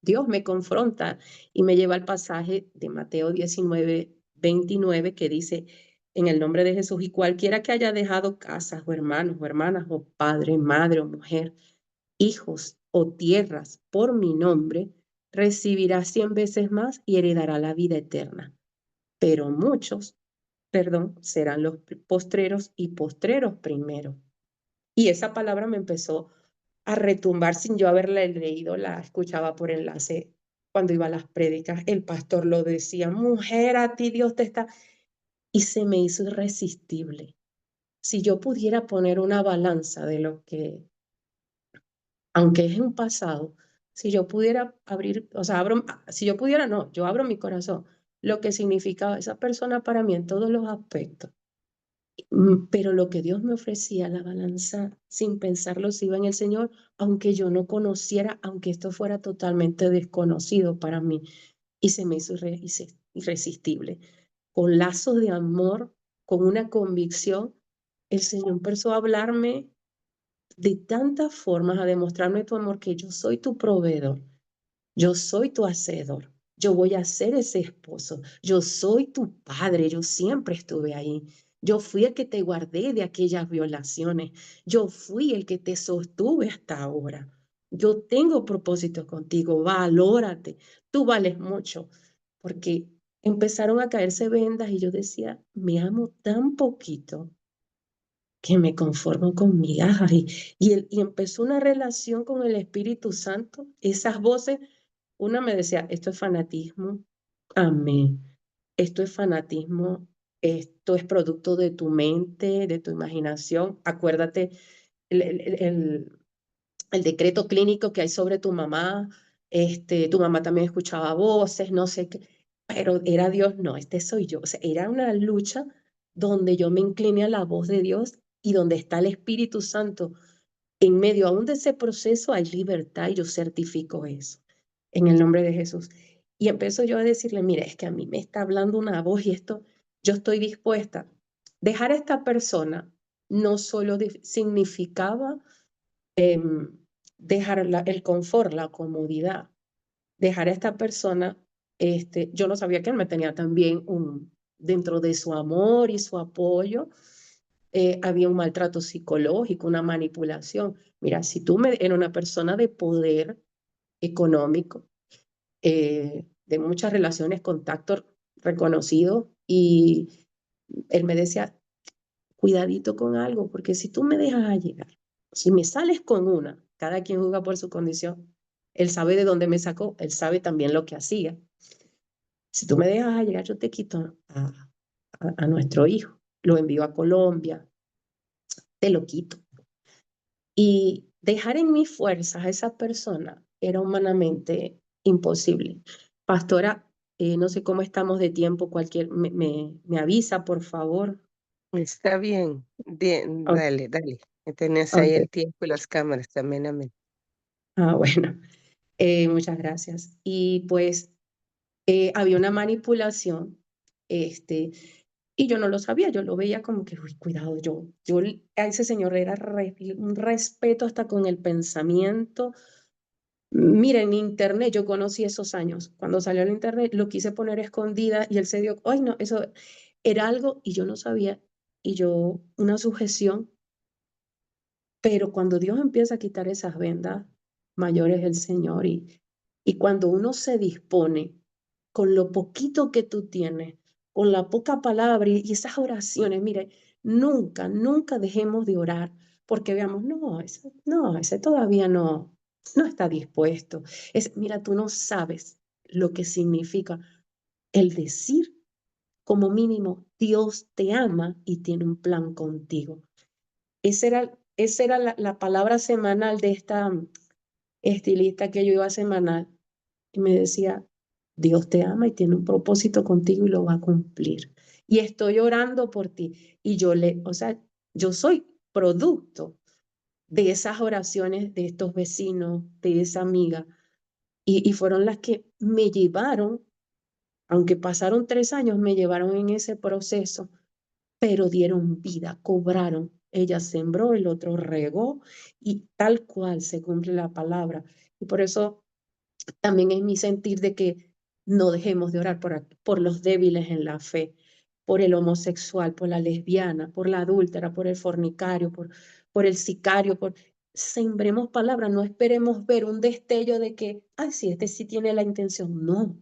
Dios me confronta y me lleva al pasaje de Mateo 19:29 que dice, en el nombre de Jesús, y cualquiera que haya dejado casas o hermanos o hermanas o padre, madre o mujer, hijos o tierras por mi nombre, recibirá 100 veces más y heredará la vida eterna. Pero muchos, perdón, serán los postreros y postreros primero. Y esa palabra me empezó a retumbar sin yo haberla leído, la escuchaba por enlace cuando iba a las prédicas, el pastor lo decía, mujer, a ti Dios te está, y se me hizo irresistible. Si yo pudiera poner una balanza de lo que, aunque es un pasado, si yo pudiera abrir, o sea, si yo pudiera, no, yo abro mi corazón, lo que significaba esa persona para mí en todos los aspectos. Pero lo que Dios me ofrecía, la balanza, sin pensarlo, se iba en el Señor, aunque yo no conociera, aunque esto fuera totalmente desconocido para mí. Y se me hizo irresistible. Con lazos de amor, con una convicción, el Señor empezó a hablarme de tantas formas, a demostrarme tu amor, que yo soy tu proveedor. Yo soy tu hacedor. Yo voy a ser ese esposo. Yo soy tu padre. Yo siempre estuve ahí. Yo fui el que te guardé de aquellas violaciones. Yo fui el que te sostuve hasta ahora. Yo tengo propósitos contigo. Valórate. Tú vales mucho. Porque empezaron a caerse vendas y yo decía, me amo tan poquito que me conformo con migajas. Y empezó una relación con el Espíritu Santo. Esas voces, una me decía, esto es fanatismo. Amén. Esto es fanatismo. Esto es producto de tu mente, de tu imaginación. Acuérdate el, el, el, el- el decreto clínico que hay sobre tu mamá. Tu mamá también escuchaba voces, no sé qué, pero era Dios, no, este soy yo. O sea, era una lucha donde yo me incliné a la voz de Dios y donde está el Espíritu Santo. En medio aún de ese proceso hay libertad y yo certifico eso en el nombre de Jesús. Y empiezo yo a decirle, mira, es que a mí me está hablando una voz y esto, yo estoy dispuesta. Dejar a esta persona no solo significaba dejar el confort, la comodidad, dejar a esta persona, yo no sabía que él me tenía también dentro de su amor y su apoyo, había un maltrato psicológico, una manipulación. Mira, si tú eres una persona de poder económico, de muchas relaciones, contactos reconocidos, y él me decía, cuidadito con algo, porque si tú me dejas llegar, si me sales con una, cada quien juzga por su condición, él sabe de dónde me sacó, él sabe también lo que hacía. Si tú me dejas llegar, yo te quito a nuestro hijo, lo envío a Colombia, te lo quito. Y dejar en mis fuerzas a esa persona era humanamente imposible. Pastora, no sé cómo estamos de tiempo, me avisa, por favor.
Está bien.
Ok.
Dale, dale. Que tenías ahí
Ok.
el tiempo y las cámaras. Amén, amén.
Bueno, muchas gracias. Y pues había una manipulación, este, y yo no lo sabía, yo lo veía como que, uy, cuidado, a ese señor era un respeto hasta con el pensamiento. Mira, en internet yo conocí esos años. Cuando salió el internet lo quise poner escondida y él se dio, ay no, eso era algo y yo no sabía. Y yo, una sujeción, pero cuando Dios empieza a quitar esas vendas, mayor es el Señor. Y cuando uno se dispone con lo poquito que tú tienes, con la poca palabra y esas oraciones, mire, nunca, nunca dejemos de orar porque veamos, no, ese todavía no está dispuesto. Mira, tú no sabes lo que significa el decir como mínimo, Dios te ama y tiene un plan contigo. Esa era la palabra semanal de esta estilista que yo iba semanal y me decía, Dios te ama y tiene un propósito contigo y lo va a cumplir. Y estoy orando por ti. Y o sea, yo soy producto de esas oraciones de estos vecinos, de esa amiga, y fueron las que me llevaron, aunque pasaron 3 años, me llevaron en ese proceso pero dieron vida, cobraron. Ella sembró, el otro regó y tal cual se cumple la palabra. Y por eso también es mi sentir de que no dejemos de orar por los débiles en la fe, por el homosexual, por la lesbiana, por la adúltera, por el fornicario, por el sicario, sembremos palabras, no esperemos ver un destello de que, ay, sí, este sí tiene la intención. No,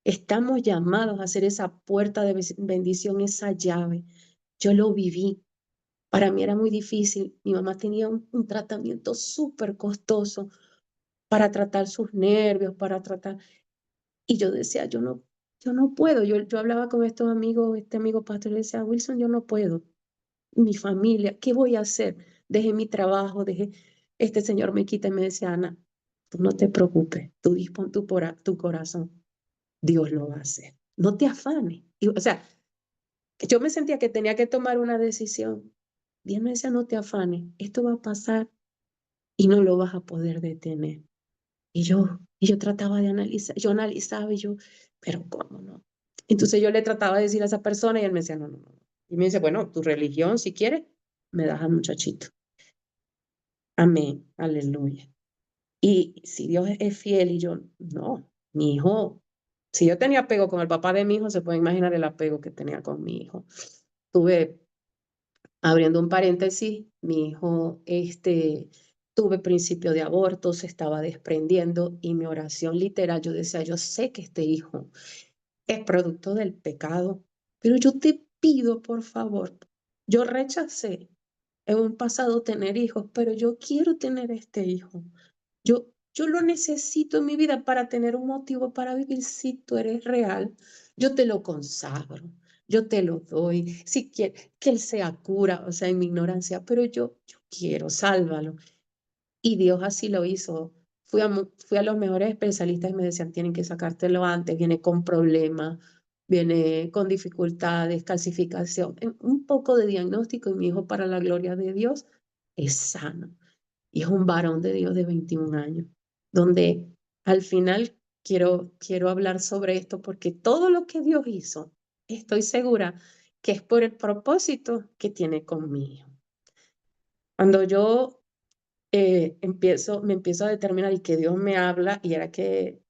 estamos llamados a hacer esa puerta de bendición, esa llave. Yo lo viví. Para mí era muy difícil. Mi mamá tenía un tratamiento súper costoso para tratar sus nervios, para tratar. Y yo decía, yo no puedo. Yo hablaba con estos amigos, este amigo pastor, y decía, Wilson, yo no puedo. Mi familia, ¿qué voy a hacer? Dejé mi trabajo, este señor me quita y me decía, Ana, tú no te preocupes, tú dispón tu corazón, Dios lo va a hacer. No te afanes. O sea, yo me sentía que tenía que tomar una decisión. Dios me decía, no te afanes, esto va a pasar y no lo vas a poder detener. Y yo trataba de analizar, yo analizaba pero ¿cómo no? Entonces yo le trataba de decir a esa persona y él me decía, no, no, no. Y me dice, bueno, tu religión, si quieres, me das al muchachito. Amén, aleluya. Y si Dios es fiel y yo, no, mi hijo, si yo tenía apego con el papá de mi hijo, se puede imaginar el apego que tenía con mi hijo. Tuve Abriendo un paréntesis, mi hijo, tuve principio de aborto, se estaba desprendiendo y mi oración literal, yo decía, yo sé que este hijo es producto del pecado, pero yo te pido, por favor, yo rechacé en un pasado tener hijos, pero yo quiero tener este hijo. Yo lo necesito en mi vida para tener un motivo para vivir. Si tú eres real, yo te lo consagro, yo te lo doy. Si quiere que él sea cura, o sea, en mi ignorancia, pero yo quiero, sálvalo. Y Dios así lo hizo. Fui a los mejores especialistas y me decían, tienen que sacártelo antes, viene con problemas, viene con dificultades, calcificación, un poco de diagnóstico y mi hijo, para la gloria de Dios, es sano. Y es un varón de Dios de 21 años, donde al final quiero hablar sobre esto porque todo lo que Dios hizo, estoy segura que es por el propósito que tiene conmigo. Cuando yo me empiezo a determinar y que Dios me habla, y era que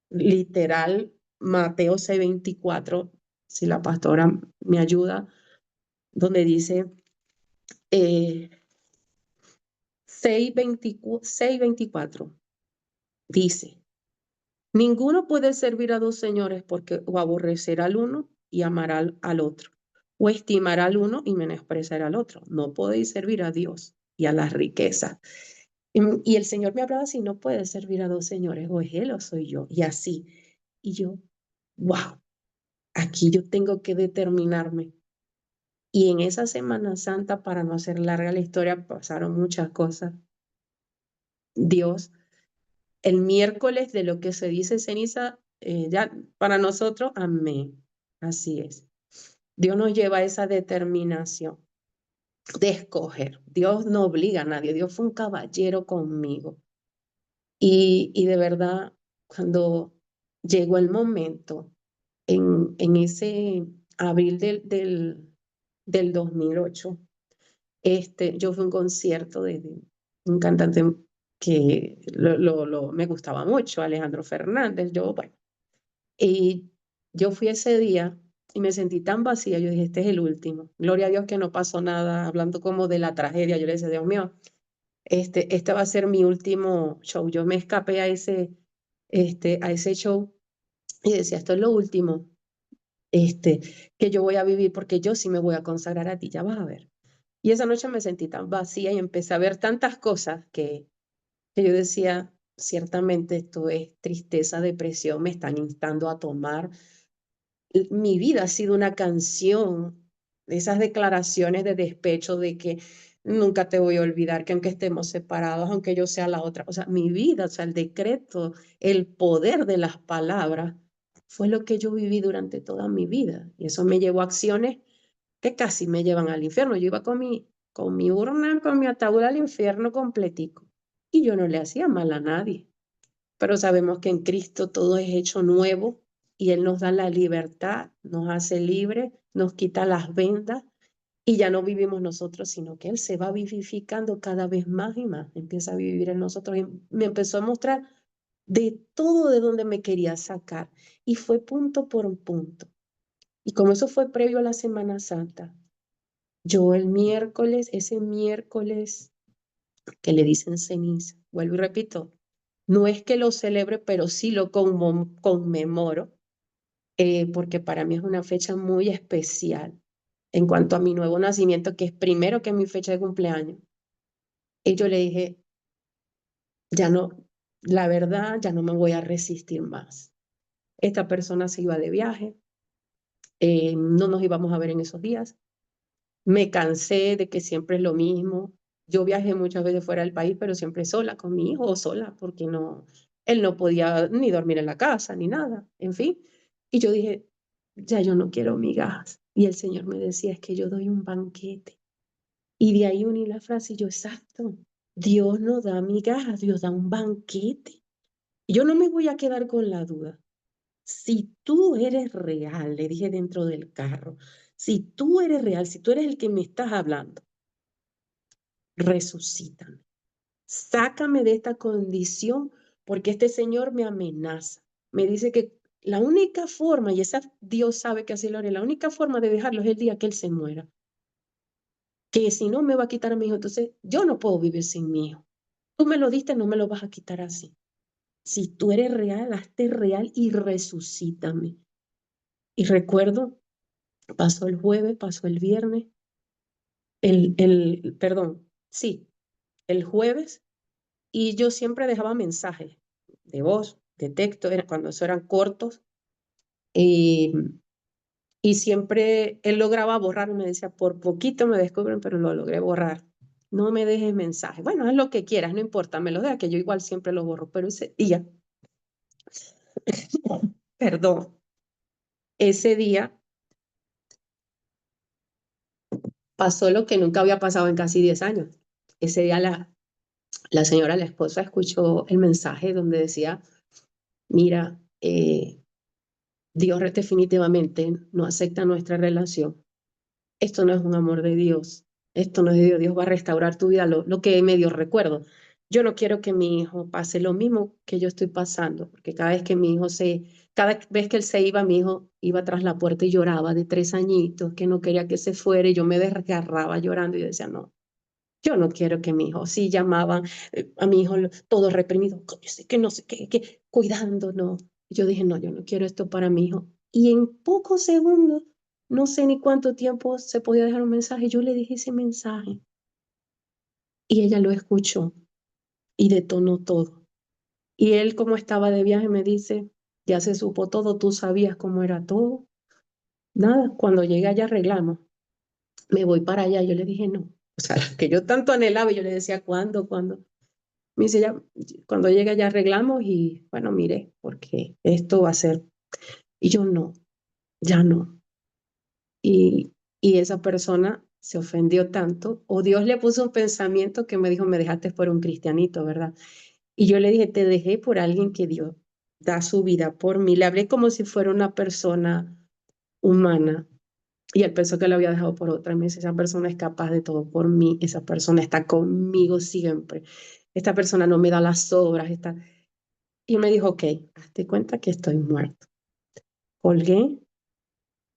literal Mateo 6:24, si la pastora me ayuda, donde dice 6:24, dice, ninguno puede servir a dos señores porque o aborrecerá al uno y amará al otro, o estimará al uno y menospreciará al otro. No podéis servir a Dios y a las riquezas. Y el Señor me hablaba así, no puedes servir a dos señores, o es Él o soy yo, y así. Y yo, wow, aquí yo tengo que determinarme. Y en esa Semana Santa, para no hacer larga la historia, pasaron muchas cosas. Dios, el miércoles de lo que se dice ceniza, ya para nosotros, amén. Así es. Dios nos lleva a esa determinación. de escoger. Dios no obliga a nadie, Dios fue un caballero conmigo. Y de verdad, cuando llegó el momento, en ese abril del 2008, yo fui a un concierto de un cantante que me gustaba mucho, Alejandro Fernández. Bueno, y yo fui ese día y me sentí tan vacía. Yo dije, este es el último. Gloria a Dios que no pasó nada, hablando como de la tragedia. Yo le decía, Dios mío, este va a ser mi último show. Yo me escapé a ese show y decía, esto es lo último este, que yo voy a vivir porque yo sí me voy a consagrar a ti, ya vas a ver. Y esa noche me sentí tan vacía y empecé a ver tantas cosas que yo decía, ciertamente esto es tristeza, depresión, me están instando a tomar. Mi vida ha sido una canción, esas declaraciones de despecho de que nunca te voy a olvidar, que aunque estemos separados, aunque yo sea la otra, o sea, mi vida, o sea, el decreto, el poder de las palabras, fue lo que yo viví durante toda mi vida. Y eso me llevó a acciones que casi me llevan al infierno. Yo iba con mi urna, con mi ataúd al infierno completico. Y yo no le hacía mal a nadie, pero sabemos que en Cristo todo es hecho nuevo y Él nos da la libertad, nos hace libres, nos quita las vendas y ya no vivimos nosotros, sino que Él se va vivificando cada vez más y más, empieza a vivir en nosotros y me empezó a mostrar de todo de donde me quería sacar y fue punto por punto. Y como eso fue previo a la Semana Santa, yo el miércoles, ese miércoles que le dicen ceniza, vuelvo y repito, no es que lo celebre, pero sí lo conmemoro, porque para mí es una fecha muy especial en cuanto a mi nuevo nacimiento, que es primero que mi fecha de cumpleaños. Y yo le dije, ya no, la verdad, ya no me voy a resistir más. Esta persona se iba de viaje, no nos íbamos a ver en esos días. Me cansé de que siempre es lo mismo. Yo viajé muchas veces fuera del país, pero siempre sola, con mi hijo o sola, porque él no podía ni dormir en la casa, ni nada, en fin. Y yo dije, ya yo no quiero migajas. Y el Señor me decía, es que yo doy un banquete. Y de ahí uní la frase y yo, exacto, Dios no da migajas, Dios da un banquete. Y yo no me voy a quedar con la duda. Si tú eres real, le dije dentro del carro, si tú eres real, si tú eres el que me estás hablando, resucítame. Sácame de esta condición porque este Señor me amenaza. Me dice que la única forma, y esa Dios sabe que así lo haré, la única forma de dejarlo es el día que Él se muera. Que si no me va a quitar a mi hijo, entonces yo no puedo vivir sin mi hijo. Tú me lo diste, no me lo vas a quitar así. Si tú eres real, hazte real y resucítame. Y recuerdo, pasó el jueves, pasó el viernes, perdón, sí, el jueves, y yo siempre dejaba mensajes de voz, de texto, cuando eso eran cortos, y, y siempre él lograba borrar, me decía, por poquito me descubren, pero lo logré borrar. No me dejes mensajes. Bueno, haz lo que quieras, no importa, me lo deja, que yo igual siempre lo borro, pero ese día, perdón, ese día pasó lo que nunca había pasado en casi 10 años. Ese día la señora, la esposa, escuchó el mensaje donde decía, mira, Dios definitivamente no acepta nuestra relación. Esto no es un amor de Dios. Esto no es de Dios. Dios va a restaurar tu vida. Lo que medio recuerdo. Yo no quiero que mi hijo pase lo mismo que yo estoy pasando, porque cada vez que él se iba, mi hijo iba tras la puerta y lloraba de 3 añitos, que no quería que se fuera, y yo me desgarraba llorando y decía, no, yo no quiero que mi hijo, sí llamaban a mi hijo todo reprimido, coño, sé que no sé qué, cuidando, no. Yo dije, no, yo no quiero esto para mi hijo. Y en pocos segundos, no sé ni cuánto tiempo se podía dejar un mensaje, yo le dije ese mensaje y ella lo escuchó y detonó todo. Y él, como estaba de viaje, me dice, ya se supo todo, tú sabías cómo era todo. Nada, cuando llegué allá arreglamos, me voy para allá, yo le dije no. O sea, que yo tanto anhelaba, y yo le decía, ¿cuándo, cuándo? Me dice, ya, cuando llegue ya arreglamos y bueno, mire, porque esto va a ser. Y yo no, ya no. Y esa persona se ofendió tanto, o Dios le puso un pensamiento que me dijo, me dejaste por un cristianito, ¿verdad? Y yo le dije, te dejé por alguien que Dios da su vida por mí. Le hablé como si fuera una persona humana. Y él pensó que lo había dejado por otra. Y me dice, esa persona es capaz de todo por mí. Esa persona está conmigo siempre. Esta persona no me da las obras. Y me dijo, ok, hazte cuenta que estoy muerto. Colgué,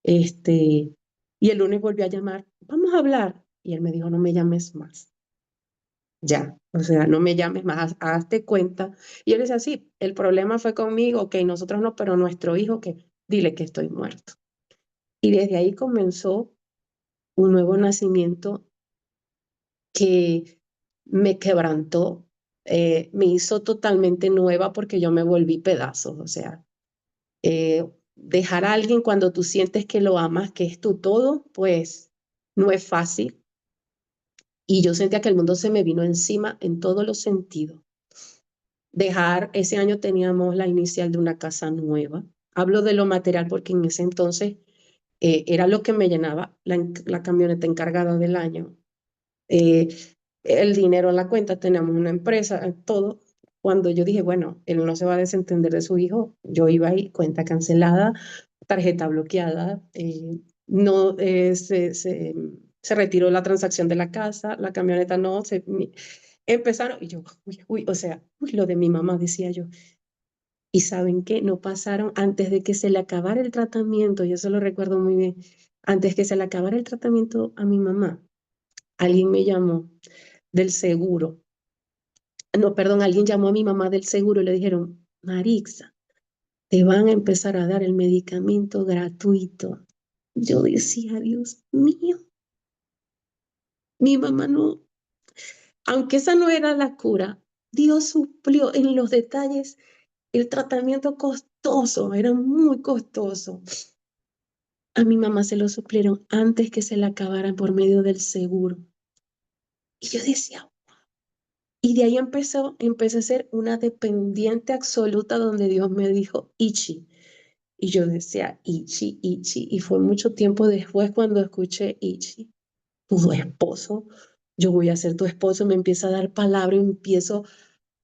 y el lunes volví a llamar, vamos a hablar. Y él me dijo, no me llames más. Ya, o sea, no me llames más, hazte cuenta. Y él decía, sí, el problema fue conmigo, ok, nosotros no, pero nuestro hijo, que dile que estoy muerto. Y desde ahí comenzó un nuevo nacimiento que me quebrantó, me hizo totalmente nueva porque yo me volví pedazos, o sea, dejar a alguien cuando tú sientes que lo amas, que es tu todo, pues no es fácil. Y yo sentía que el mundo se me vino encima en todos los sentidos. Dejar, ese año teníamos la inicial de una casa nueva. Hablo de lo material porque en ese entonces era lo que me llenaba la camioneta encargada del año. Eh, el dinero en la cuenta, teníamos una empresa, todo. Cuando yo dije, bueno, él no se va a desentender de su hijo, yo iba ahí, cuenta cancelada, tarjeta bloqueada, no se retiró la transacción de la casa, la camioneta no, empezaron, y yo, uy, o sea, uy, lo de mi mamá, decía yo. Y ¿saben qué? No pasaron antes de que se le acabara el tratamiento, yo eso lo recuerdo muy bien, antes que se le acabara el tratamiento a mi mamá, alguien me llamó del seguro. No, perdón, alguien llamó a mi mamá del seguro y le dijeron, Marixa, te van a empezar a dar el medicamento gratuito. Yo decía, Dios mío, mi mamá no, aunque esa no era la cura, Dios suplió en los detalles el tratamiento costoso, era muy costoso. A mi mamá se lo suplieron antes que se le acabara por medio del seguro. Y yo decía, y de ahí empecé a ser una dependiente absoluta donde Dios me dijo, Ichi. Y yo decía, Ichi, Ichi. Y fue mucho tiempo después cuando escuché, Ichi, tu esposo, yo voy a ser tu esposo, me empieza a dar palabra, empiezo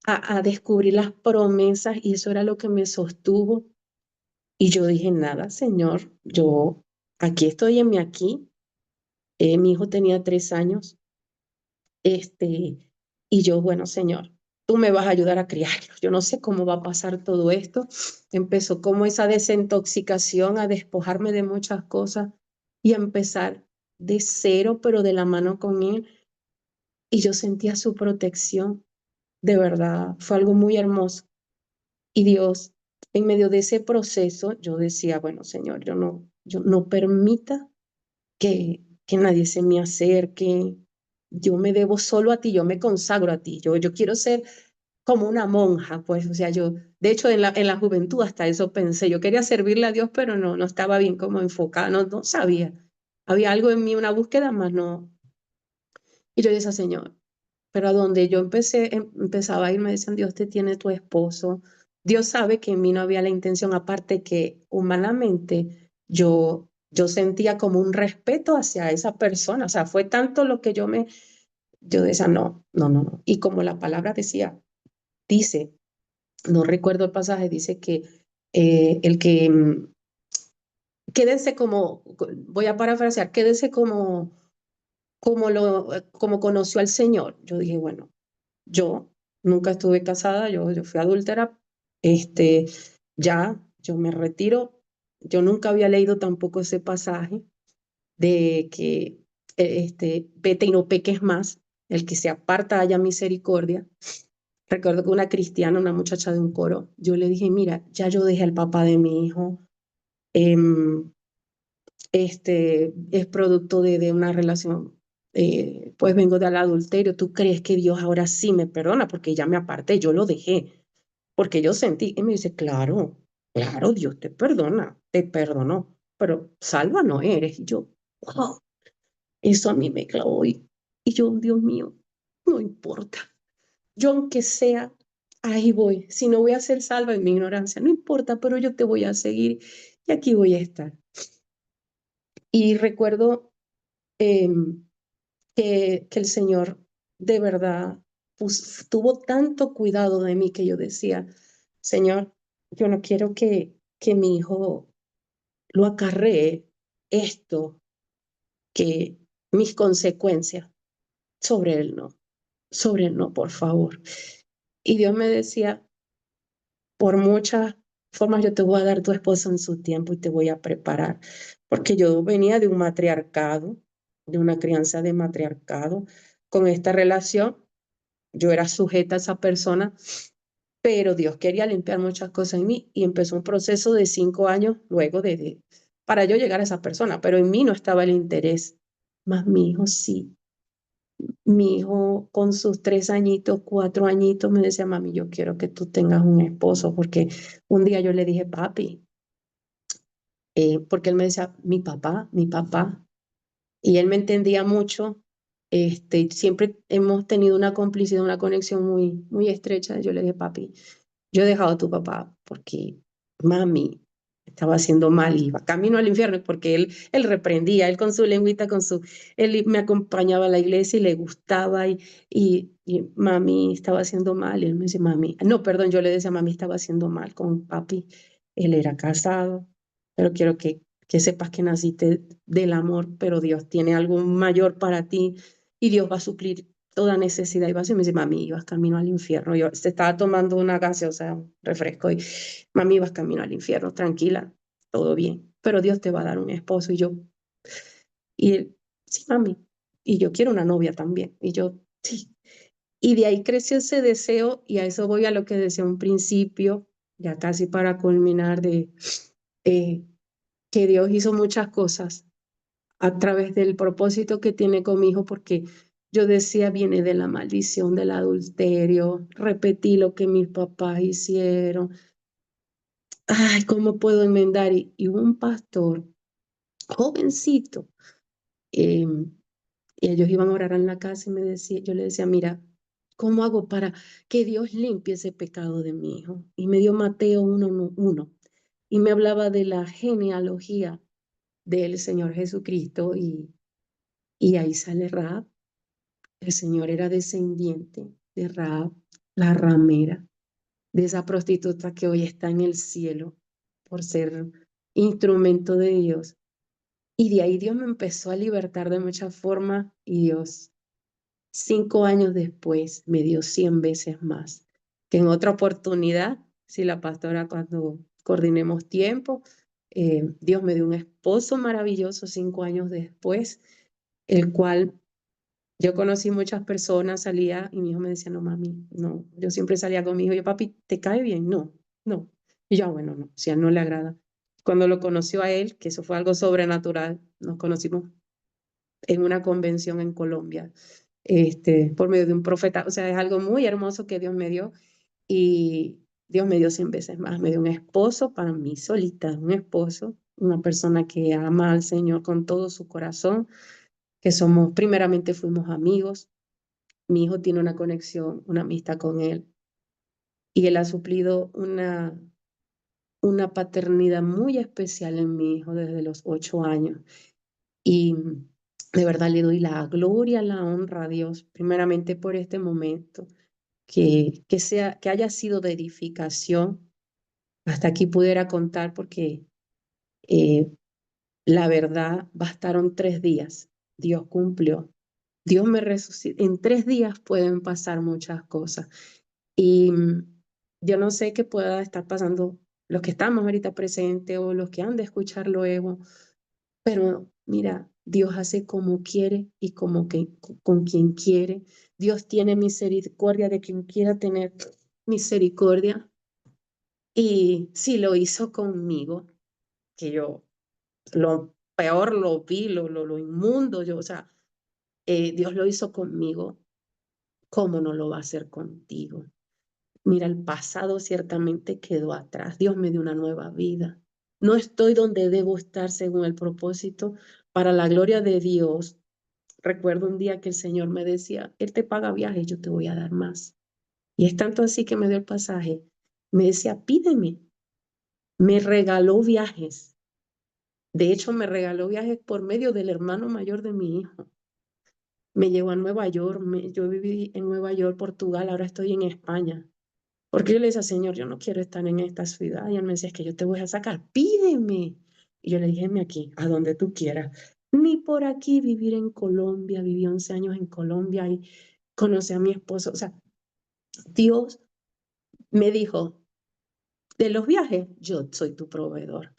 a descubrir las promesas y eso era lo que me sostuvo. Y yo dije, nada, Señor, yo aquí estoy en mi aquí. Mi hijo tenía 3 años. Este, y yo, bueno, Señor, tú me vas a ayudar a criarlo. Yo no sé cómo va a pasar todo esto. Empezó como esa desintoxicación, a despojarme de muchas cosas y a empezar de cero, pero de la mano con él. Y yo sentía su protección. De verdad, fue algo muy hermoso. Y Dios, en medio de ese proceso, yo decía, bueno, Señor, yo no permita que nadie se me acerque. Yo me debo solo a ti, yo me consagro a ti. Yo quiero ser como una monja, pues, o sea, yo, de hecho, en la juventud hasta eso pensé. Yo quería servirle a Dios, pero no estaba bien como enfocada, no sabía. Había algo en mí, una búsqueda, más no. Y yo decía, Señor, pero a donde yo empezaba a ir, me decían, Dios te tiene tu esposo. Dios sabe que en mí no había la intención, aparte que humanamente yo sentía como un respeto hacia esa persona. O sea, fue tanto lo que yo decía, no, no, no, no. Y como la palabra decía, dice, no recuerdo el pasaje, dice que el que, quédense como, voy a parafrasear, quédense como conoció al Señor. Yo dije, bueno, yo nunca estuve casada, yo fui adúltera, este, ya, yo me retiro. Yo nunca había leído tampoco ese pasaje de que, vete y no peques más, el que se aparta haya misericordia. Recuerdo que una cristiana, una muchacha de un coro, yo le dije, mira, ya yo dejé al papá de mi hijo, em, es producto de una relación, pues vengo del adulterio. ¿Tú crees que Dios ahora sí me perdona? Porque ya me aparté, yo lo dejé, porque yo sentí, y me dice, claro, claro, Dios te perdona, te perdonó, pero salva no eres. Y yo, wow, eso a mí me clavó y yo, Dios mío, no importa. Yo aunque sea, ahí voy. Si no voy a ser salva en mi ignorancia, no importa, pero yo te voy a seguir y aquí voy a estar. Y recuerdo que el Señor de verdad tuvo tanto cuidado de mí que yo decía, Señor, yo no quiero que mi hijo lo acarree esto, que mis consecuencias sobre él no, por favor. Y Dios me decía, por muchas formas yo te voy a dar tu esposo en su tiempo y te voy a preparar, porque yo venía de un matriarcado, de una crianza de matriarcado, con esta relación, yo era sujeta a esa persona, pero Dios quería limpiar muchas cosas en mí y empezó un proceso de 5 años luego para yo llegar a esa persona, pero en mí no estaba el interés, más mi hijo sí. Mi hijo con sus 3 añitos, 4 añitos, me decía, mami, yo quiero que tú tengas un esposo, porque un día yo le dije, papi, porque él me decía, mi papá, y él me entendía mucho, siempre hemos tenido una complicidad, una conexión muy, muy estrecha. Yo le dije, papi, yo he dejado a tu papá porque mami estaba haciendo mal, iba camino al infierno, porque él reprendía, él con su lengüita, él me acompañaba a la iglesia y le gustaba, y mami estaba haciendo mal, y él me dice, mami, no, perdón, yo le decía, mami estaba haciendo mal con papi, él era casado, pero quiero que sepas que naciste del amor, pero Dios tiene algo mayor para ti, y Dios va a suplir toda necesidad. Y vas y me dice, mami, ibas camino al infierno. Yo se estaba tomando una gaseosa, un refresco, y mami, ibas camino al infierno, tranquila, todo bien. Pero Dios te va a dar un esposo. Y yo, y él, sí, mami. Y yo quiero una novia también. Y yo, sí. Y de ahí creció ese deseo, y a eso voy a lo que decía un principio, ya casi para culminar, eh, que Dios hizo muchas cosas a través del propósito que tiene con mi hijo, porque yo decía, viene de la maldición del adulterio, repetí lo que mis papás hicieron, ay, ¿cómo puedo enmendar? Y un pastor, jovencito, eh, y ellos iban a orar en la casa y yo le decía, mira, ¿cómo hago para que Dios limpie ese pecado de mi hijo? Y me dio Mateo 1:1 y me hablaba de la genealogía del Señor Jesucristo, y ahí sale Rahab. El Señor era descendiente de Rahab, la ramera, de esa prostituta que hoy está en el cielo por ser instrumento de Dios. Y de ahí Dios me empezó a libertar de muchas formas, y Dios, 5 años después, me dio 100 veces más. Que en otra oportunidad, si la pastora, cuando coordinemos tiempo, Dios me dio un esposo maravilloso 5 años después, el cual yo conocí muchas personas, salía y mi hijo me decía, no, mami, no. Yo siempre salía con mi hijo, yo, papi, ¿te cae bien? No, no. Y yo, bueno, no, si a él no le agrada. Cuando lo conoció a él, que eso fue algo sobrenatural, nos conocimos en una convención en Colombia, por medio de un profeta. O sea, es algo muy hermoso que Dios me dio, y Dios me dio 100 veces más. Me dio un esposo para mí solita, un esposo, una persona que ama al Señor con todo su corazón, que primeramente fuimos amigos. Mi hijo tiene una conexión, una amistad con él, y él ha suplido una paternidad muy especial en mi hijo desde los 8 años. Y de verdad le doy la gloria, la honra a Dios, primeramente por este momento, que haya sido de edificación. Hasta aquí pudiera contar, porque eh, la verdad bastaron 3 días. Dios cumplió. Dios me resucitó. En 3 días pueden pasar muchas cosas. Y yo no sé qué pueda estar pasando los que estamos ahorita presentes o los que han de escuchar luego, pero mira, Dios hace como quiere y con quien quiere. Dios tiene misericordia de quien quiera tener misericordia. Y si lo hizo conmigo, que yo lo peor lo vi, lo inmundo, o sea, Dios lo hizo conmigo, ¿cómo no lo va a hacer contigo? Mira, el pasado ciertamente quedó atrás. Dios me dio una nueva vida. No estoy donde debo estar según el propósito. Para la gloria de Dios, recuerdo un día que el Señor me decía, Él te paga viajes, yo te voy a dar más. Y es tanto así que me dio el pasaje. Me decía, pídeme. Me regaló viajes. De hecho, me regaló viajes por medio del hermano mayor de mi hijo. me llevó a Nueva York, yo viví en Nueva York, Portugal, ahora estoy en España. Porque yo le decía, Señor, yo no quiero estar en esta ciudad. Y él me decía, es que yo te voy a sacar, pídeme. Y yo le dije, "Heme aquí, a donde tú quieras. Ni por aquí vivir en Colombia, viví 11 años en Colombia y conocí a mi esposo. O sea, Dios me dijo, de los viajes, yo soy tu proveedor.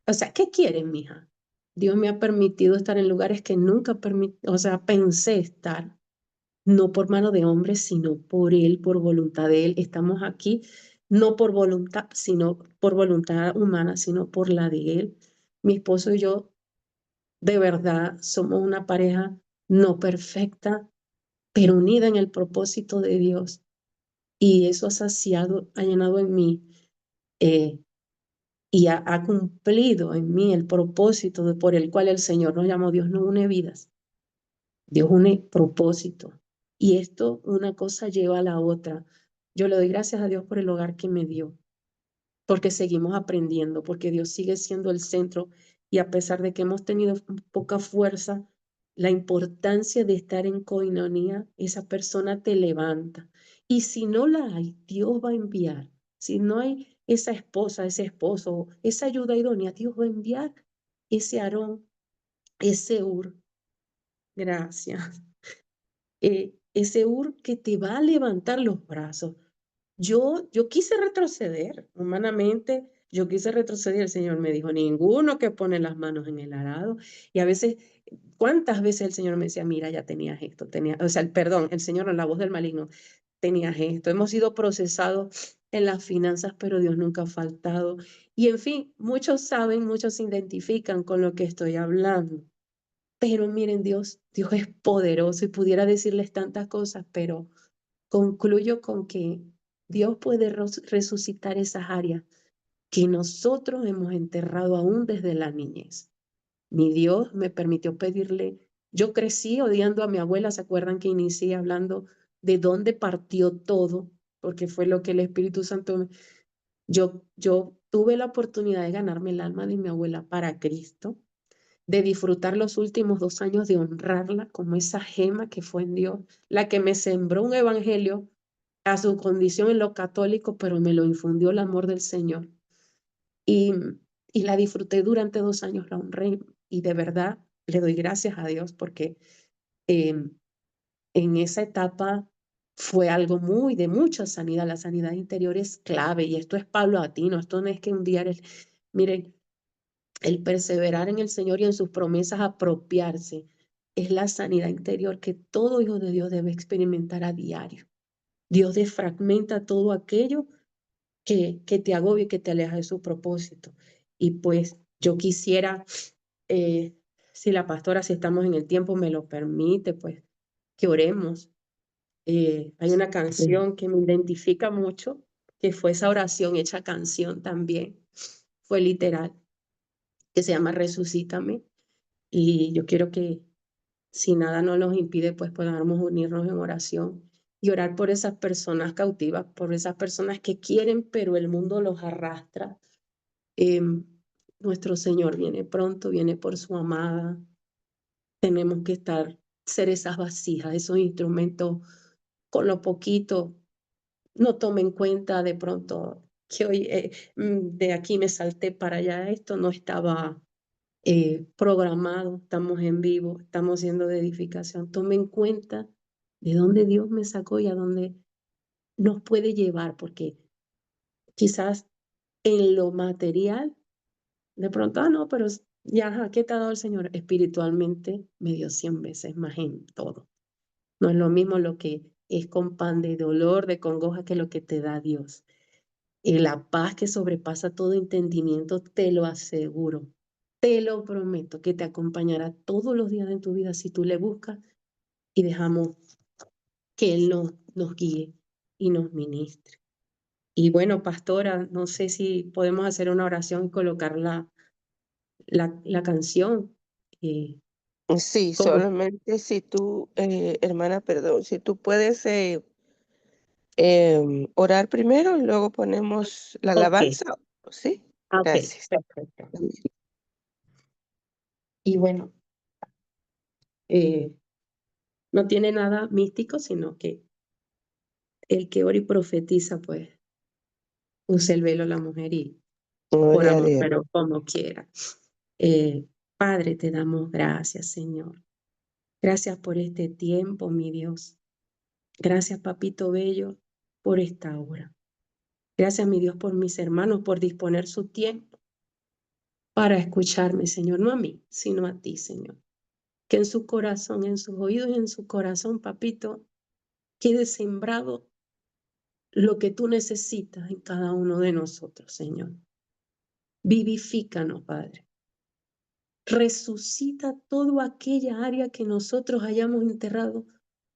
O sea, ¿qué quieres, mija? Dios me ha permitido estar en lugares que nunca o sea, pensé estar, no por mano de hombre, sino por Él, por voluntad de Él. Estamos aquí no por voluntad, sino por voluntad humana, sino por la de Él. Mi esposo y yo, de verdad, somos una pareja no perfecta, pero unida en el propósito de Dios. Y eso ha saciado, ha llenado en mí eh, y ha cumplido en mí el propósito por el cual el Señor nos llamó. Dios no une vidas, Dios une propósito. Y esto, una cosa lleva a la otra. Yo le doy gracias a Dios por el hogar que me dio, porque seguimos aprendiendo, porque Dios sigue siendo el centro y a pesar de que hemos tenido poca fuerza, la importancia de estar en coinonía, esa persona te levanta. Y si no la hay, Dios va a enviar. Si no hay esa esposa, ese esposo, esa ayuda idónea, Dios va a enviar ese Aarón, ese Ur. Gracias. Ese Ur que te va a levantar los brazos. Yo quise retroceder, humanamente, yo quise retroceder. El Señor me dijo, ninguno que pone las manos en el arado. Y a veces, ¿cuántas veces el Señor me decía, mira, ya tenías esto, o sea, perdón, el Señor, la voz del maligno, tenías esto. Hemos sido procesados en las finanzas, pero Dios nunca ha faltado. Y en fin, muchos saben, muchos se identifican con lo que estoy hablando. Pero miren, Dios es poderoso y pudiera decirles tantas cosas, pero concluyo con que Dios puede resucitar esas áreas que nosotros hemos enterrado aún desde la niñez. Mi Dios me permitió pedirle, yo crecí odiando a mi abuela, ¿se acuerdan que inicié hablando de dónde partió todo? Porque fue lo que el Espíritu Santo yo tuve la oportunidad de ganarme el alma de mi abuela para Cristo, de disfrutar los últimos 2 años, de honrarla como esa gema que fue en Dios, la que me sembró un evangelio a su condición en lo católico, pero me lo infundió el amor del Señor. Y, y la disfruté durante 2 años, la honré y de verdad le doy gracias a Dios porque eh, en esa etapa fue algo muy de mucha sanidad. La sanidad interior es clave y esto es paulatino, esto no es que un día eres, miren, el perseverar en el Señor y en sus promesas, apropiarse, es la sanidad interior que todo hijo de Dios debe experimentar a diario. Dios desfragmenta todo aquello que te agobia y que te aleja de su propósito. Y pues yo quisiera, si la pastora, si estamos en el tiempo, me lo permite, pues que oremos. Hay una
Sí.
canción que me identifica mucho, que fue esa oración hecha canción también, fue literal, que se llama Resucítame. Y yo quiero que, si nada no nos impide, pues podamos unirnos en oración y orar por esas personas cautivas, por esas personas que quieren, pero el mundo los arrastra. Nuestro Señor viene pronto, viene por su amada. Tenemos que ser esas vasijas, esos instrumentos con lo poquito. No tome en cuenta de pronto que hoy de aquí me salté para allá. Esto no estaba programado, estamos en vivo, estamos siendo de edificación. Tome en cuenta de dónde Dios me sacó y a dónde nos puede llevar, porque quizás en lo material, de pronto, no, pero ya, ajá, ¿qué te ha dado el Señor? Espiritualmente me dio 100 veces más en todo. No es lo mismo lo que es con pan de dolor, de congoja, que lo que te da Dios. Y la paz que sobrepasa todo entendimiento, te lo aseguro, te lo prometo, que te acompañará todos los días de tu vida si tú le buscas y dejamos que Él nos guíe y nos ministre. Y bueno, pastora, no sé si podemos hacer una oración y colocar la canción. eh,
Sí,
como,
solamente si tú, hermana, perdón, si tú puedes orar primero y luego ponemos la
ok,
alabanza. Sí,
ok,
gracias.
perfecto. Y bueno, eh, No tiene nada místico, sino que el que ora y profetiza, pues, usa el velo la mujer y
Gloria a
oramos,
Dios.
pero como quiera. Eh, Padre, te damos gracias, Señor. Gracias por este tiempo, mi Dios. Gracias, Papito Bello, por esta hora. Gracias, mi Dios, por mis hermanos, por disponer su tiempo para escucharme, Señor. No a mí, sino a ti, Señor. Que en su corazón, en sus oídos y en su corazón, Papito, quede sembrado lo que tú necesitas en cada uno de nosotros, Señor. Vivifícanos, Padre. Resucita toda aquella área que nosotros hayamos enterrado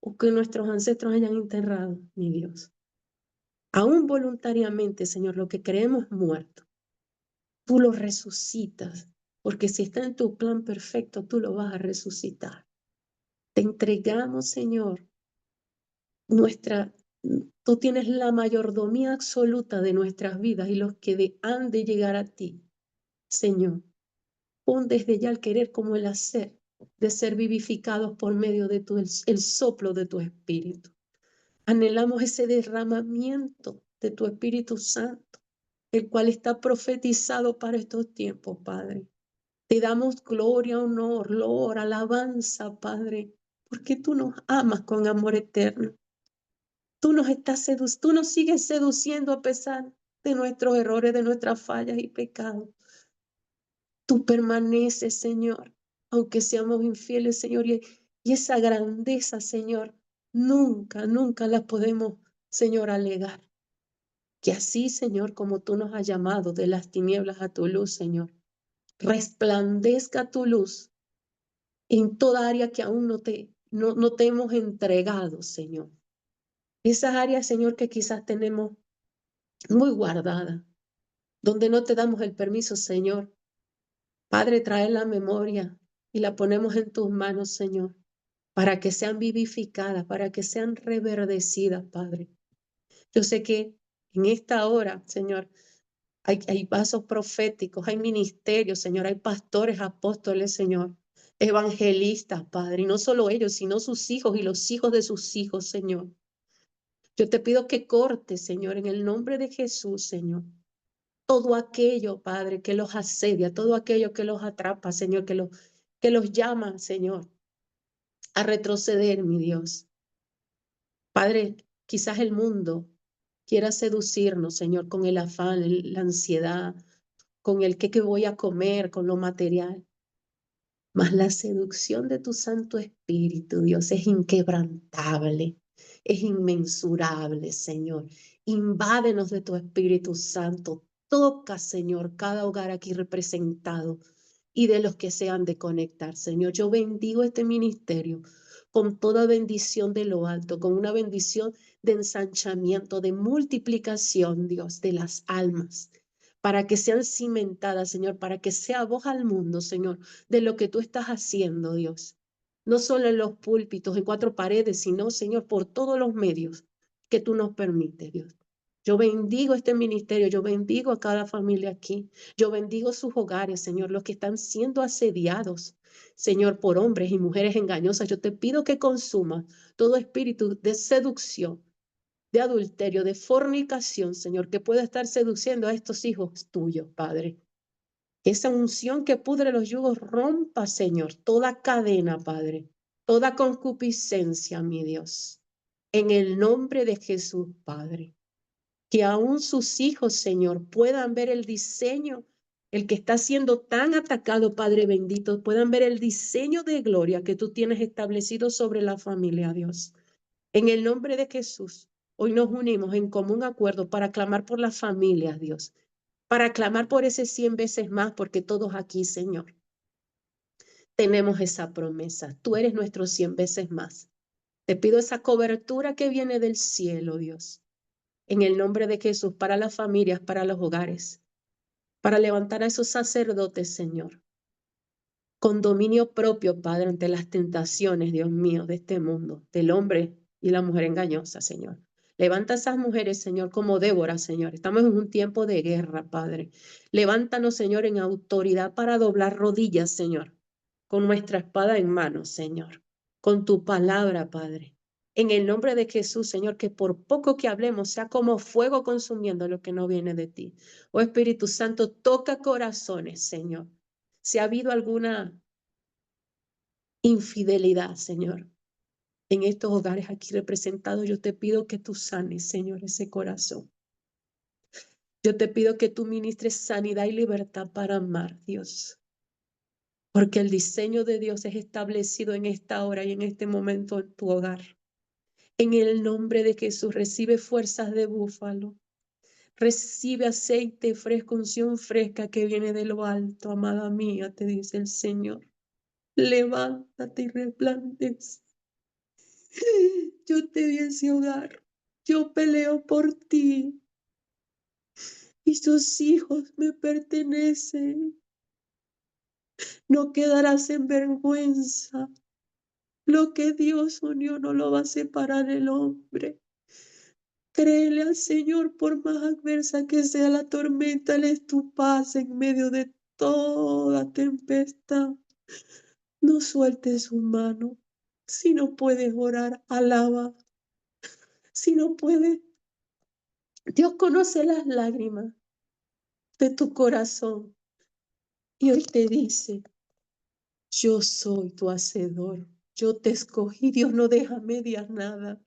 o que nuestros ancestros hayan enterrado, mi Dios. Aún voluntariamente, Señor, lo que creemos muerto, tú lo resucitas, porque si está en tu plan perfecto, tú lo vas a resucitar. Te entregamos, Señor, nuestra, tú tienes la mayordomía absoluta de nuestras vidas y los que han de llegar a ti, Señor. Pon desde ya el querer como el hacer, de ser vivificados por medio de el soplo de tu Espíritu. Anhelamos ese derramamiento de tu Espíritu Santo, el cual está profetizado para estos tiempos, Padre. Te damos gloria, honor, loor, alabanza, Padre, porque tú nos amas con amor eterno. Tú nos sigues seduciendo a pesar de nuestros errores, de nuestras fallas y pecados. Tú permaneces, Señor, aunque seamos infieles, Señor, y esa grandeza, Señor, nunca, nunca la podemos, Señor, alegar. Que así, Señor, como tú nos has llamado de las tinieblas a tu luz, Señor, resplandezca tu luz en toda área que aún no te hemos entregado, Señor. Esas áreas, Señor, que quizás tenemos muy guardadas, donde no te damos el permiso, Señor. Padre, trae la memoria y la ponemos en tus manos, Señor, para que sean vivificadas, para que sean reverdecidas, Padre. Yo sé que en esta hora, Señor, hay vasos proféticos, hay ministerios, Señor, hay pastores, apóstoles, Señor, evangelistas, Padre, y no solo ellos, sino sus hijos y los hijos de sus hijos, Señor. Yo te pido que cortes, Señor, en el nombre de Jesús, Señor, todo aquello, Padre, que los asedia, todo aquello que los atrapa, Señor, que los llama, Señor, a retroceder, mi Dios. Padre, quizás el mundo quiera seducirnos, Señor, con el afán, la ansiedad, con el qué voy a comer, con lo material. Mas la seducción de tu Santo Espíritu, Dios, es inquebrantable, es inmensurable, Señor. Invádenos de tu Espíritu Santo. Toca, Señor, cada hogar aquí representado y de los que se han de conectar, Señor. Yo bendigo este ministerio con toda bendición de lo alto, con una bendición de ensanchamiento, de multiplicación, Dios, de las almas, para que sean cimentadas, Señor, para que sea voz al mundo, Señor, de lo que tú estás haciendo, Dios. No solo en los púlpitos, en cuatro paredes, sino, Señor, por todos los medios que tú nos permites, Dios. Yo bendigo este ministerio, yo bendigo a cada familia aquí, yo bendigo sus hogares, Señor, los que están siendo asediados, Señor, por hombres y mujeres engañosas. Yo te pido que consuma todo espíritu de seducción, de adulterio, de fornicación, Señor, que pueda estar seduciendo a estos hijos tuyos, Padre. Esa unción que pudre los yugos rompa, Señor, toda cadena, Padre, toda concupiscencia, mi Dios. En el nombre de Jesús, Padre. Que aún sus hijos, Señor, puedan ver el diseño, el que está siendo tan atacado, Padre bendito, puedan ver el diseño de gloria que tú tienes establecido sobre la familia, Dios. En el nombre de Jesús, hoy nos unimos en común acuerdo para clamar por las familias, Dios, para clamar por ese 100 veces más, porque todos aquí, Señor, tenemos esa promesa. Tú eres nuestro 100 veces más. Te pido esa cobertura que viene del cielo, Dios, en el nombre de Jesús, para las familias, para los hogares, para levantar a esos sacerdotes, Señor, con dominio propio, Padre, ante las tentaciones, Dios mío, de este mundo, del hombre y la mujer engañosa, Señor. Levanta a esas mujeres, Señor, como Débora, Señor. Estamos en un tiempo de guerra, Padre. Levántanos, Señor, en autoridad para doblar rodillas, Señor, con nuestra espada en mano, Señor. con tu palabra, Padre. En el nombre de Jesús, Señor, que por poco que hablemos sea como fuego consumiendo lo que no viene de ti. Oh Espíritu Santo, toca corazones, Señor. Si ha habido alguna infidelidad, Señor, en estos hogares aquí representados, yo te pido que tú sanes, Señor, ese corazón. Yo te pido que tú ministres sanidad y libertad para amar, Dios. Porque el diseño de Dios es establecido en esta hora y en este momento en tu hogar. En el nombre de Jesús, recibe fuerzas de búfalo. Recibe aceite fresco, unción fresca que viene de lo alto, amada mía, te dice el Señor. Levántate y resplandece. Yo te di ese hogar. Yo peleo por ti. Y tus hijos me pertenecen. No quedarás en vergüenza. Lo que Dios unió no lo va a separar el hombre. Créele al Señor por más adversa que sea la tormenta, Él es tu paz en medio de toda tempestad. No sueltes su mano. Si no puedes orar, alaba. Si no puedes, Dios conoce las lágrimas de tu corazón. Y hoy te dice, yo soy tu hacedor. Yo te escogí. Dios no deja medias nada.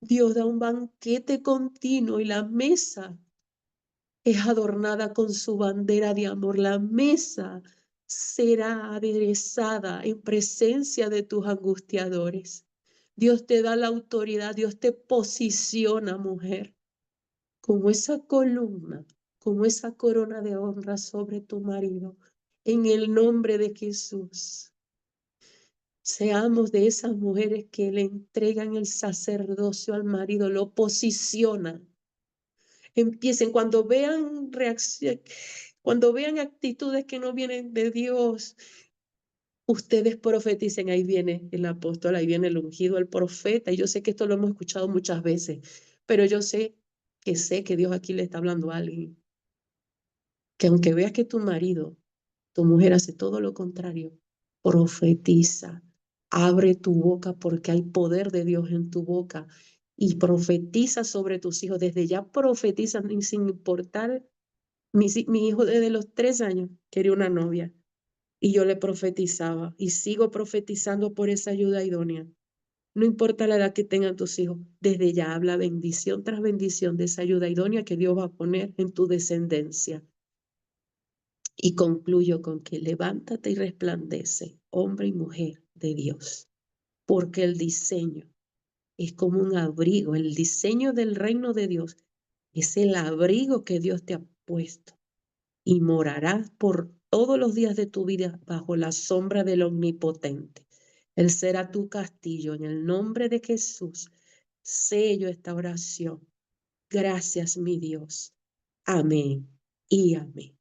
Dios da un banquete continuo y la mesa es adornada con su bandera de amor. La mesa será aderezada en presencia de tus angustiadores. Dios te da la autoridad, Dios te posiciona, mujer, como esa columna, como esa corona de honra sobre tu marido. En el nombre de Jesús, seamos de esas mujeres que le entregan el sacerdocio al marido, lo posicionan. Empiecen cuando vean reacción, cuando vean actitudes que no vienen de Dios, ustedes profeticen, ahí viene el apóstol, ahí viene el ungido, el profeta, y yo sé que esto lo hemos escuchado muchas veces, pero yo sé que Dios aquí le está hablando a alguien, que aunque veas que tu marido, tu mujer hace todo lo contrario, profetiza, abre tu boca porque hay poder de Dios en tu boca y profetiza sobre tus hijos, desde ya profetiza sin importar. Mi hijo desde los 3 años quería una novia y yo le profetizaba y sigo profetizando por esa ayuda idónea. No importa la edad que tengan tus hijos, desde ya habla bendición tras bendición de esa ayuda idónea que Dios va a poner en tu descendencia. Y concluyo con que levántate y resplandece, hombre y mujer de Dios, porque el diseño es como un abrigo, el diseño del reino de Dios es el abrigo que Dios te ha puesto y morarás por todos los días de tu vida bajo la sombra del Omnipotente. Él será tu castillo. En el nombre de Jesús, sello esta oración. Gracias, mi Dios. Amén y amén.